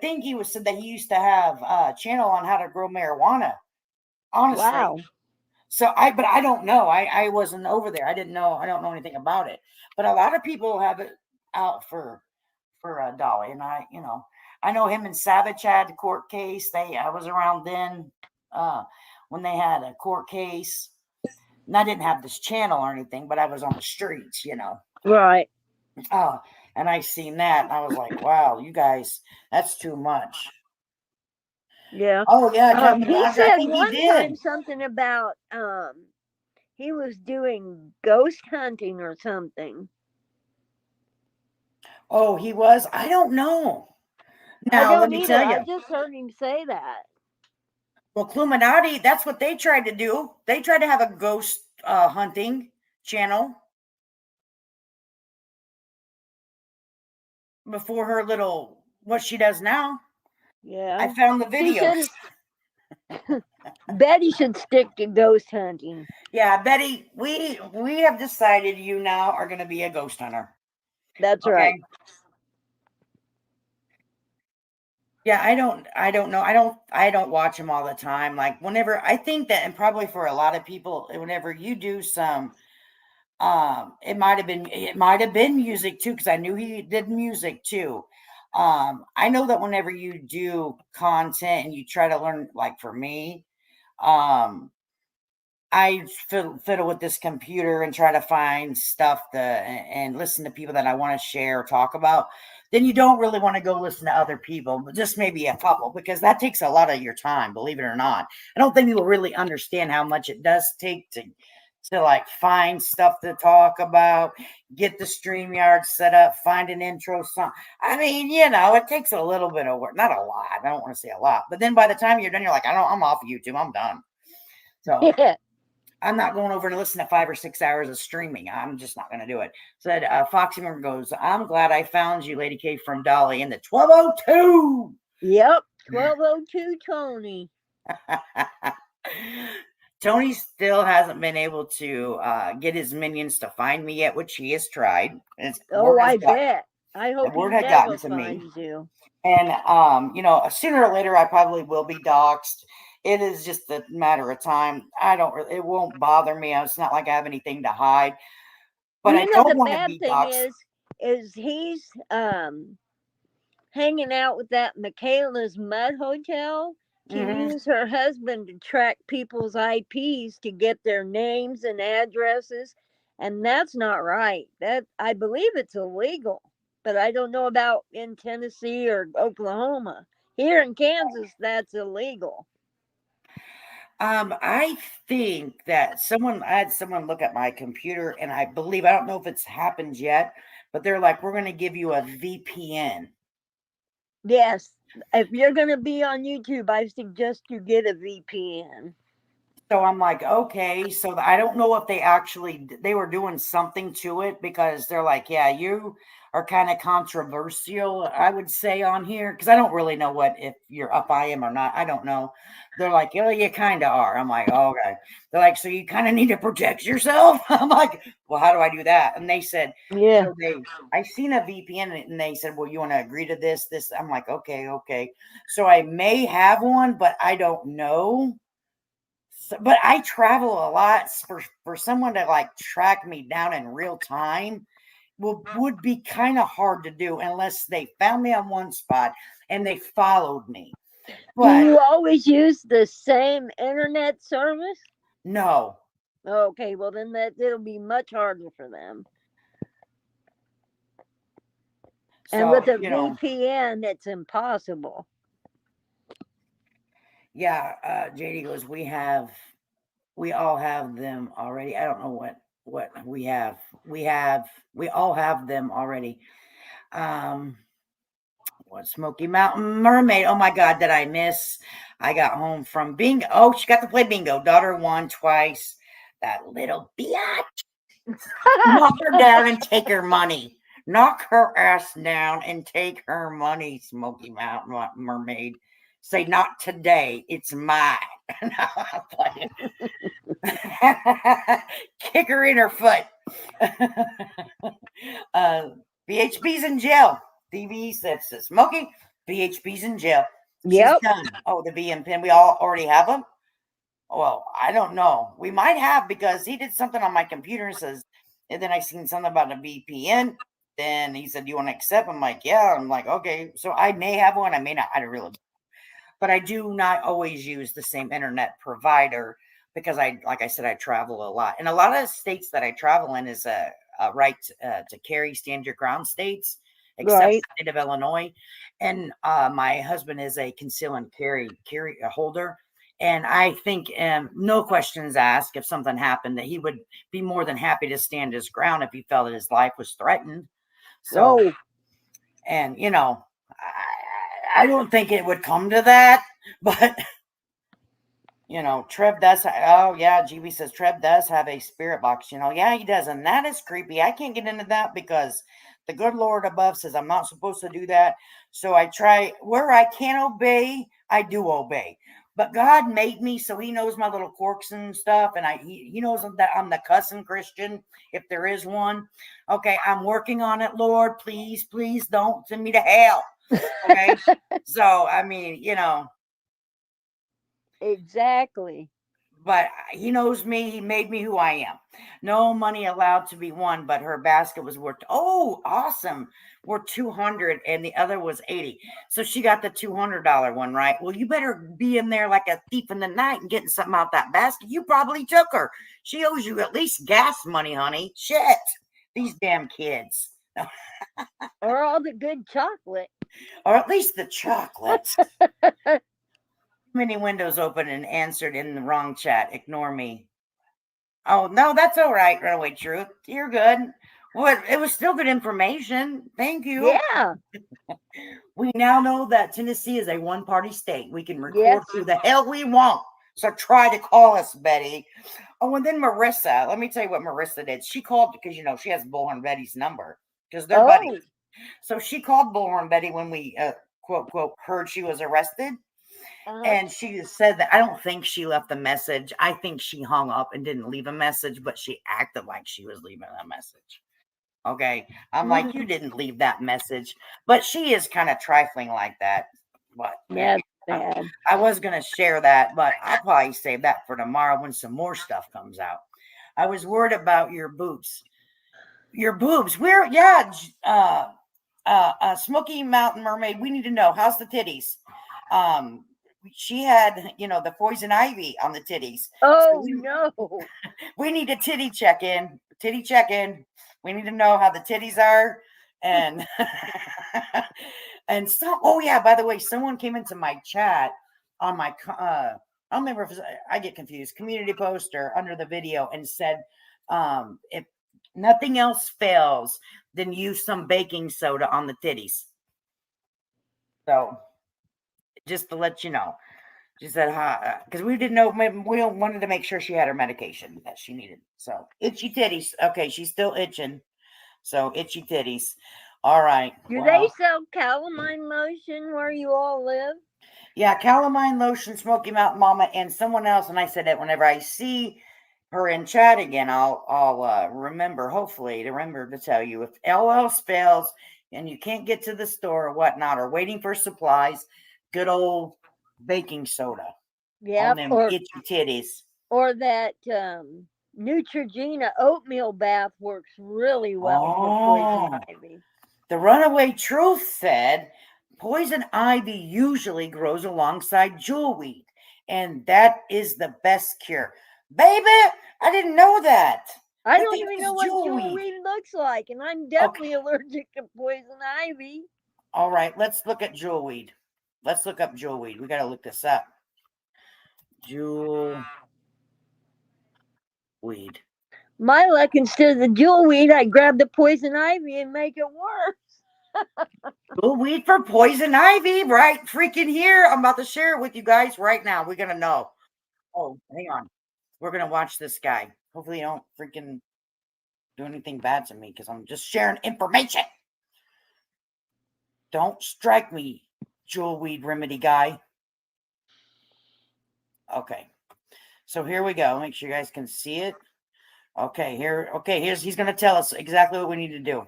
think he said that he used to have a channel on how to grow marijuana. Honestly. Wow. So but I don't know. I wasn't over there. I don't know anything about it. But a lot of people have it out for Dolly, and I know him and Savage had a court case. I was around then when they had a court case. And I didn't have this channel or anything, but I was on the streets, Right. And I seen that, and I was like, wow, you guys, that's too much. Yeah. Oh yeah, he said one time something about he was doing ghost hunting or something. Oh, he was? I don't know. Now, I don't let me tell you. I just heard him say that. Well, Cluminati, that's what they tried to do. They tried to have a ghost hunting channel before her little, what she does now. Yeah. I found the videos. Betty should stick to ghost hunting. Yeah, Betty, we have decided you now are going to be a ghost hunter. That's right. Yeah, I don't know. I don't watch them all the time. Like whenever, I think that, and probably for a lot of people, whenever you do some, it might have been music too, because I knew he did music too. I know that whenever you do content and you try to learn, like for me, I fiddle with this computer and try to find stuff and listen to people that I want to share or talk about. Then you don't really want to go listen to other people, but just maybe a couple, because that takes a lot of your time, believe it or not. I don't think people really understand how much it does take to like find stuff to talk about, get the StreamYard set up, find an intro song. I mean, it takes a little bit of work, not a lot. I don't want to say a lot, but then by the time you're done, you're like, I'm off of YouTube. I'm done. So I'm not going over to listen to 5 or 6 hours of streaming. I'm just not going to do it. Said Foxy Moon goes, I'm glad I found you, Lady K from Dolly in the 1202. Yep, 1202 Tony. Tony still hasn't been able to get his minions to find me yet, which he has tried. I bet. I hope the word he had gotten never to finds me. you. And sooner or later I probably will be doxxed. It is just a matter of time. It won't bother me. It's not like I have anything to hide. But I don't want to be doxxed. Is he's hanging out with that Michaela's Mud Hotel to use her husband to track people's IPs to get their names and addresses, and that's not right. That, I believe it's illegal, but I don't know about in Tennessee or Oklahoma. Here in Kansas, that's illegal. I think that I had someone look at my computer, and I don't know if it's happened yet, but they're like, we're going to give you a VPN. Yes. If you're going to be on YouTube, I suggest you get a VPN. So I'm like, okay. So I don't know if they were doing something to it, because they're like, yeah, you are kind of controversial, I would say, on here, because I don't really know if you're up I am or not. I don't know. They're like, oh, you kind of are. I'm like, oh, okay. They're like, so you kind of need to protect yourself. I'm like, well, how do I do that? And they said, Yeah. so I seen a VPN, and they said, well, you want to agree to this? I'm like, okay. So I may have one, but I don't know. So, but I travel a lot. For someone to like track me down in real time would be kind of hard to do, unless they found me on one spot and they followed me. Do But you always use the same internet service? no. Okay, well then it'll be much harder for them. And So, with a you know, VPN, it's impossible. yeah, JD goes, we all have them already. I don't know what we have. We all have them already. What Smoky Mountain Mermaid? Oh my God, did I miss? I got home from bingo. Oh, she got to play bingo. Daughter won twice. That little biatch. Knock her down and take her money. Knock her ass down and take her money, Smoky Mountain Mermaid. Say, not today. It's mine. No, I'm playing. Kick her in her foot. BHB's in jail. DV says, Smokey, BHB's in jail. She's Yep. done. Oh, the VM pin. We all already have them? Well, I don't know. We might have, because he did something on my computer and says, and then I seen something about a VPN. Then he said, do you want to accept? I'm like, yeah. I'm like, okay. So I may have one. I may not. I don't really. But I do not always use the same internet provider, because like I said, I travel a lot. And a lot of states that I travel in is a right to carry, stand your ground states, except Right. the state of Illinois. And my husband is a conceal and carry holder. And I think, no questions asked, if something happened, that he would be more than happy to stand his ground if he felt that his life was threatened. So, Oh, and I don't think it would come to that, but Trev does. Oh yeah, GB says Trev does have a spirit box. Yeah, he does, and that is creepy. I can't get into that, because the good Lord above says I'm not supposed to do that. So I try where I can obey. I do obey, but God made me, so He knows my little quirks and stuff, and He knows that I'm the cussing Christian, if there is one. Okay, I'm working on it, Lord. Please don't send me to hell. Okay, so I mean, exactly. but He knows me. He made me who I am. No money allowed to be won, but her basket was worth, oh, awesome, worth 200, and the other was 80. So she got the $200 one, right? Well, you better be in there like a thief in the night and getting something out that basket. You probably took her. She owes you at least gas money, honey. Shit, these damn kids. Or all the good chocolate. Or at least the chocolates. Many windows open and answered in the wrong chat. Ignore me. Oh, no, that's all right, Runaway Truth. You're good. Well, it was still good information. Thank you. Yeah. We now know that Tennessee is a one-party state. We can record Yes. who the hell we want. So try to call us, Betty. Oh, and then Marissa. Let me tell you what Marissa did. She called because, she has Bullhorn Betty's number, because they're buddies. So she called Bullhorn Betty when we, quote, quote, heard she was arrested. And she said that I don't think she left a message. I think she hung up and didn't leave a message, but she acted like she was leaving a message. Okay. I'm like, you didn't leave that message. But she is kind of trifling like that. But That's bad. I was going to share that, but I'll probably save that for tomorrow when some more stuff comes out. I was worried about your boobs. Your boobs. Smoky Mountain Mermaid. We need to know, how's the titties? She had, the poison ivy on the titties. Oh, So no. we need a titty check-in. We need to know how the titties are. And and so, oh yeah, by the way, someone came into my chat on my I don't remember if I get confused, community post or under the video, and said, if nothing else fails, then use some baking soda on the titties. So just to let you know. She said, because we didn't know, we wanted to make sure she had her medication that she needed. So, itchy titties. Okay, she's still itching. So, itchy titties. All right. Do well, they sell calamine lotion where you all live? Yeah, calamine lotion, Smoky Mountain Mama, and someone else. And I said that whenever I see her in chat again, I'll remember, hopefully, to remember to tell you if LL spells and you can't get to the store or whatnot, or waiting for supplies, good old baking soda. Yeah, On them itchy titties. Or that Neutrogena oatmeal bath works really well for poison ivy. The Runaway Truth said poison ivy usually grows alongside jewelweed, and that is the best cure. Baby, I didn't know that. I don't even know what jewelweed looks like, and I'm definitely allergic to poison ivy. All right, let's look at jewelweed. Let's look up jewelweed. We got to look this up. Jewelweed. My luck, instead of the jewelweed, I grab the poison ivy and make it worse. Jewelweed for poison ivy, right freaking here. I'm about to share it with you guys right now. We're going to know. Oh, hang on. We're going to watch this guy. Hopefully you don't freaking do anything bad to me because I'm just sharing information. Don't strike me, jewelweed remedy guy. Okay. So here we go. Make sure you guys can see it. Okay, he's going to tell us exactly what we need to do.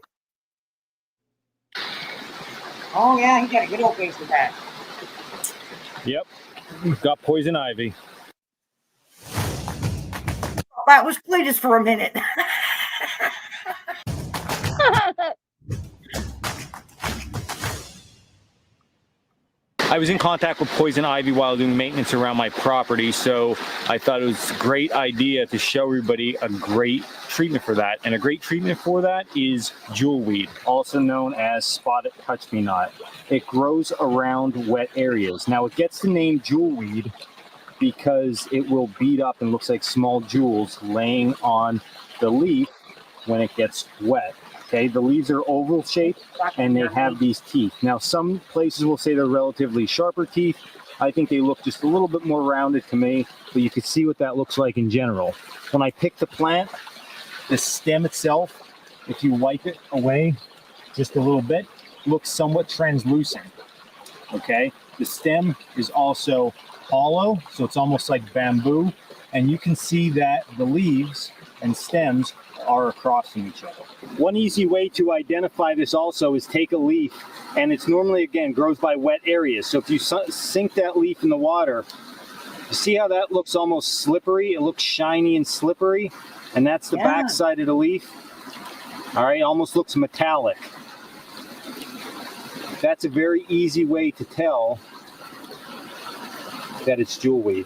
Oh, yeah, he got a good old face with that. Yep, got poison ivy. That was Cletus for a minute. I was in contact with poison ivy while doing maintenance around my property, so I thought it was a great idea to show everybody a great treatment for that. And a great treatment for that is jewelweed, also known as spotted touch-me-not. It grows around wet areas. Now, it gets the name jewelweed because it will bead up and looks like small jewels laying on the leaf when it gets wet. Okay, the leaves are oval shaped and they have these teeth. Now, some places will say they're relatively sharper teeth. I think they look just a little bit more rounded to me, but you can see what that looks like in general. When I pick the plant, the stem itself, if you wipe it away just a little bit, looks somewhat translucent. Okay, the stem is also hollow, so it's almost like bamboo, and you can see that the leaves and stems are across from each other. One easy way to identify this also is take a leaf, and it's normally, again, grows by wet areas. So if you sink that leaf in the water, you see how that looks almost slippery? It looks shiny and slippery, and that's the back side of the leaf. All right, it almost looks metallic. That's a very easy way to tell that it's jewelweed.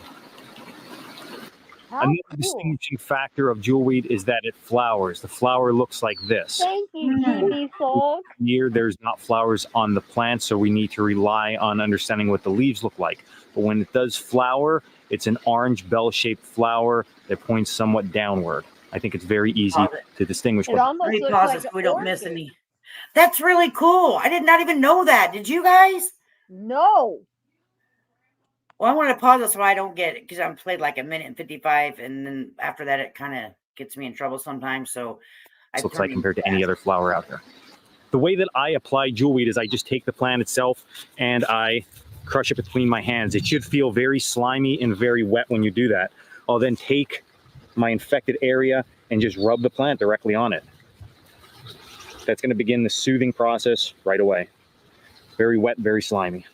Another distinguishing factor of jewelweed is that it flowers. The flower looks like this. Thank you, GB Folk. Here, there's not flowers on the plant, so we need to rely on understanding what the leaves look like. But when it does flower, it's an orange bell-shaped flower that points somewhat downward. I think it's very easy to distinguish. It almost looks like so we don't miss any. That's really cool. I did not even know that. Did you guys? No. Well, I want to pause it so I don't get it because I'm played like 1:55, and then after that, it kind of gets me in trouble sometimes. So it looks like compared to any other flower out there. The way that I apply jewelweed is I just take the plant itself and I crush it between my hands. It should feel very slimy and very wet when you do that. I'll then take my infected area and just rub the plant directly on it. That's going to begin the soothing process right away. Very wet, very slimy.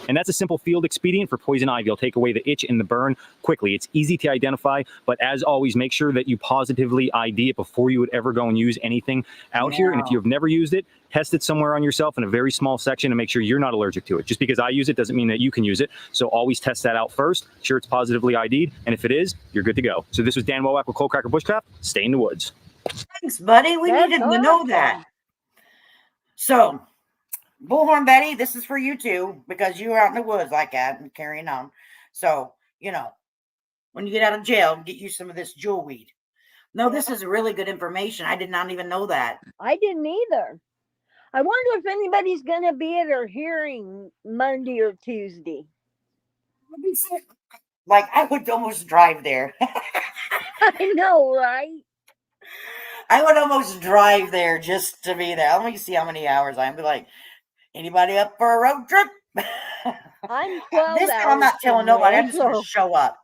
And that's a simple field expedient for poison ivy. It'll take away the itch and the burn quickly. It's easy to identify, but as always, make sure that you positively ID it before you would ever go and use anything out here. And if you've never used it, test it somewhere on yourself in a very small section and make sure you're not allergic to it. Just because I use it doesn't mean that you can use it. So always test that out first. Sure it's positively ID'd. And if it is, you're good to go. So this was Dan Wowak with Cold Cracker Bushcraft. Stay in the woods. Thanks, buddy. We needed to know that. So, Bullhorn Betty, this is for you too, because you were out in the woods like that and carrying on. So, you know, when you get out of jail, get you some of this jewelweed. No, this is really good information. I did not even know that. I didn't either. I wonder if anybody's going to be at her hearing Monday or Tuesday. Like, I would almost drive there. I know, right? I would almost drive there just to be there. Let me see how many hours I'm be like, anybody up for a road trip? I'm 12 This time I'm hours not telling from nobody. there, I'm just going so to show up.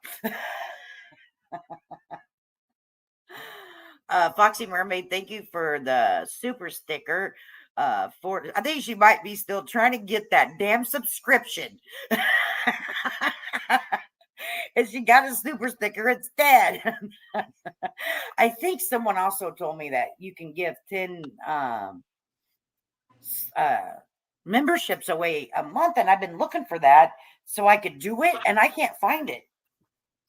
Foxy Mermaid, thank you for the super sticker. For I think she might be still trying to get that damn subscription. And she got a super sticker instead. I think someone also told me that you can give 10 memberships away a month, and I've been looking for that so I could do it, and I can't find it.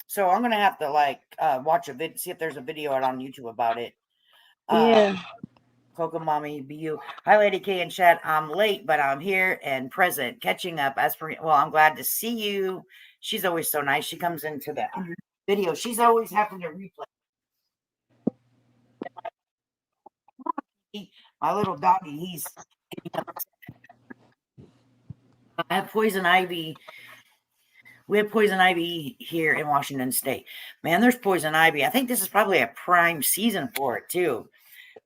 So I'm gonna have to like watch a video, see if there's a video out on YouTube about it. yeah. Coco Mommy BU. Hi, Lady K in chat. I'm late, but I'm here and present, catching up. As for well, I'm glad to see you. She's always so nice. She comes into the video. She's always having to replay. My little doggy, I have poison ivy. We have poison ivy here in Washington State. Man, there's poison ivy. I think this is probably a prime season for it too.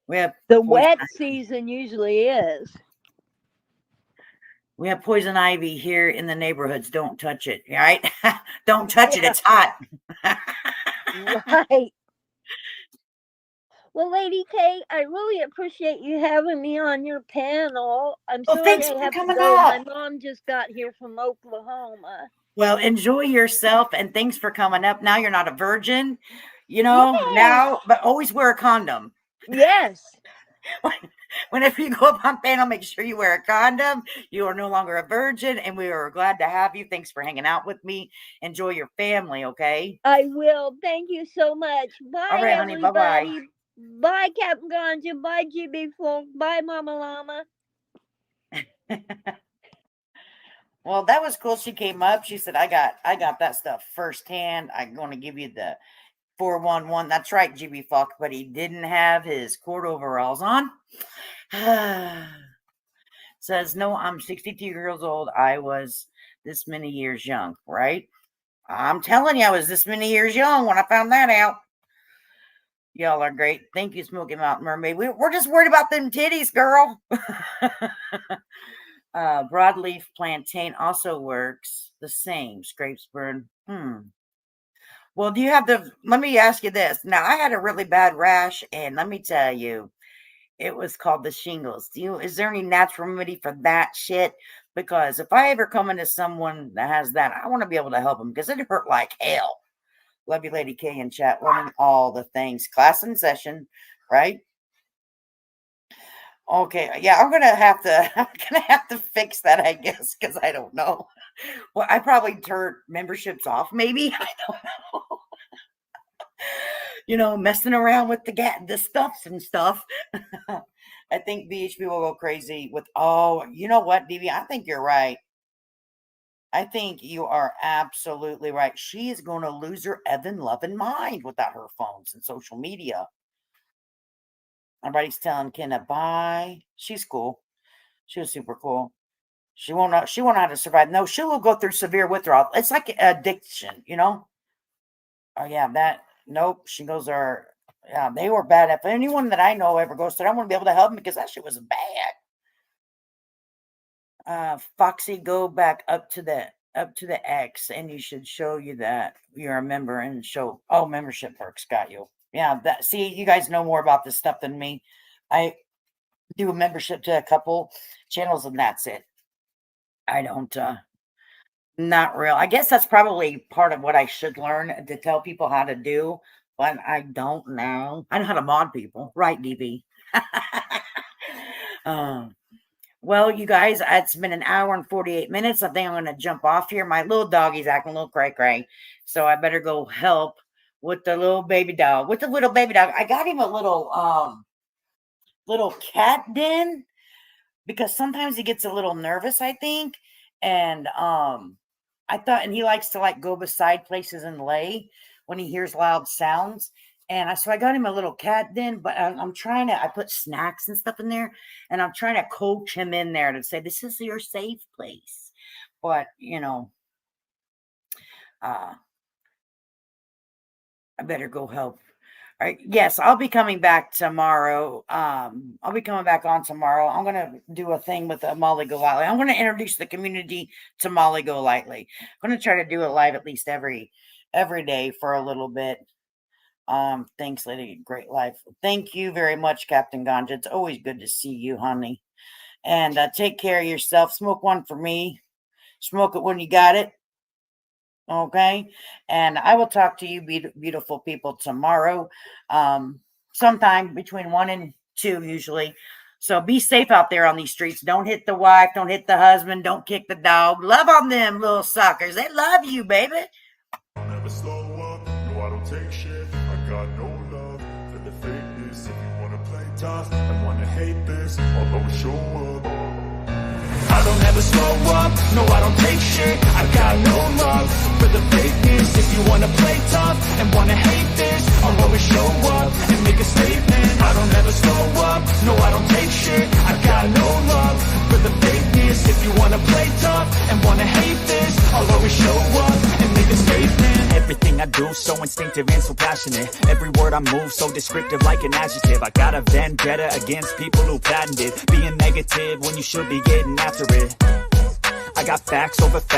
We have The wet season usually is. We have poison ivy here in the neighborhoods. Don't touch it, right? Don't touch it. It's hot. Right. Well, Lady K, I really appreciate you having me on your panel. I'm Well, sorry thanks I for have to coming go. My up. mom just got here from Oklahoma. Well, enjoy yourself and thanks for coming up. Now you're not a virgin, you know, now, but always wear a condom. Yes. Whenever you go up on panel, make sure you wear a condom. You are no longer a virgin, and we are glad to have you. Thanks for hanging out with me. Enjoy your family, okay? I will. Thank you so much. Bye, All right, honey. Bye-bye. everybody. Bye, Captain Ganja. Bye, GB Folk. Bye, Mama Llama. Well, that was cool. She came up. She said, I got that stuff firsthand. I'm going to give you the 411. That's right, GB Falk, but he didn't have his court overalls on. Says, no, I'm 62 years old. I was this many years young, right? I'm telling you, I was this many years young when I found that out. Y'all are great. Thank you, Smoky Mountain Mermaid. We're just worried about them titties, girl. Broadleaf plantain also works the same. Scrapes burn. Well, do you have let me ask you this. Now, I had a really bad rash, and let me tell you, it was called the shingles. Is there any natural remedy for that shit? Because if I ever come into someone that has that, I want to be able to help them because it hurt like hell. Love you, Lady K in chat, learning all the things. Class in session, right? Okay, yeah, I'm gonna have to fix that, I guess, because I don't know. Well, I probably turned memberships off, maybe. I don't know. You know, messing around with the stuffs and stuff. I think BHP will go crazy with, oh, you know what, DB? I think you're right. I think you are absolutely right. She is going to lose her Evan loving mind without her phones and social media. Everybody's telling Kenna bye. She's cool. She was super cool. She won't know how to survive. No, she will go through severe withdrawal. It's like addiction, you know? Oh yeah, nope. She goes they were bad. If anyone that I know ever goes through, I want to be able to help them because that shit was bad. Foxy, go back up to the X and you should show you that you're a member and show membership perks. Got you. Yeah, see, you guys know more about this stuff than me. I do a membership to a couple channels and that's it. I don't not real. I guess that's probably part of what I should learn to tell people how to do, but I don't know. I know how to mod people, right, DB? Well, you guys, it's been an hour and 48 minutes. I think I'm going to jump off here. My little doggy's acting a little cray-cray, so I better go help with the little baby dog. I got him a little cat den because sometimes he gets a little nervous, I think, and I thought, and he likes to like go beside places and lay when he hears loud sounds. And so I got him a little cat den, but I'm trying to, I put snacks and stuff in there, and I'm trying to coach him in there to say, this is your safe place. But, you know, I better go help. All right. Yes, I'll be coming back tomorrow. I'll be coming back on tomorrow. I'm going to do a thing with Molly Go Lightly. I'm going to introduce the community to Molly Go Lightly. I'm going to try to do it live at least every day for a little bit. Thanks, lady. Great life. Thank you very much, Captain Ganja. It's always good to see you, honey. And take care of yourself. Smoke one for me. Smoke it when you got it. Okay. And I will talk to you beautiful people tomorrow. Sometime between 1 and 2 usually. So be safe out there on these streets. Don't hit the wife. Don't hit the husband. Don't kick the dog. Love on them little suckers. They love you, baby. I'll never slow up. No, I don't take shit. I got no love for the fakeness. If you wanna play tough and wanna hate this, I'll always show up. I don't ever slow up, no I don't take shit. I got no love for the fakeness. If you wanna play tough and wanna hate this, I'll always show up and make a statement. I don't ever slow up, no I don't take shit. I got no love for the fakeness. If you wanna play tough and wanna hate this, I'll always show up and make a statement. Everything I do so instinctive and so passionate. Every word I move so descriptive like an adjective. I got a vendetta against people who patented being negative when you should be getting after it. I got facts over facts.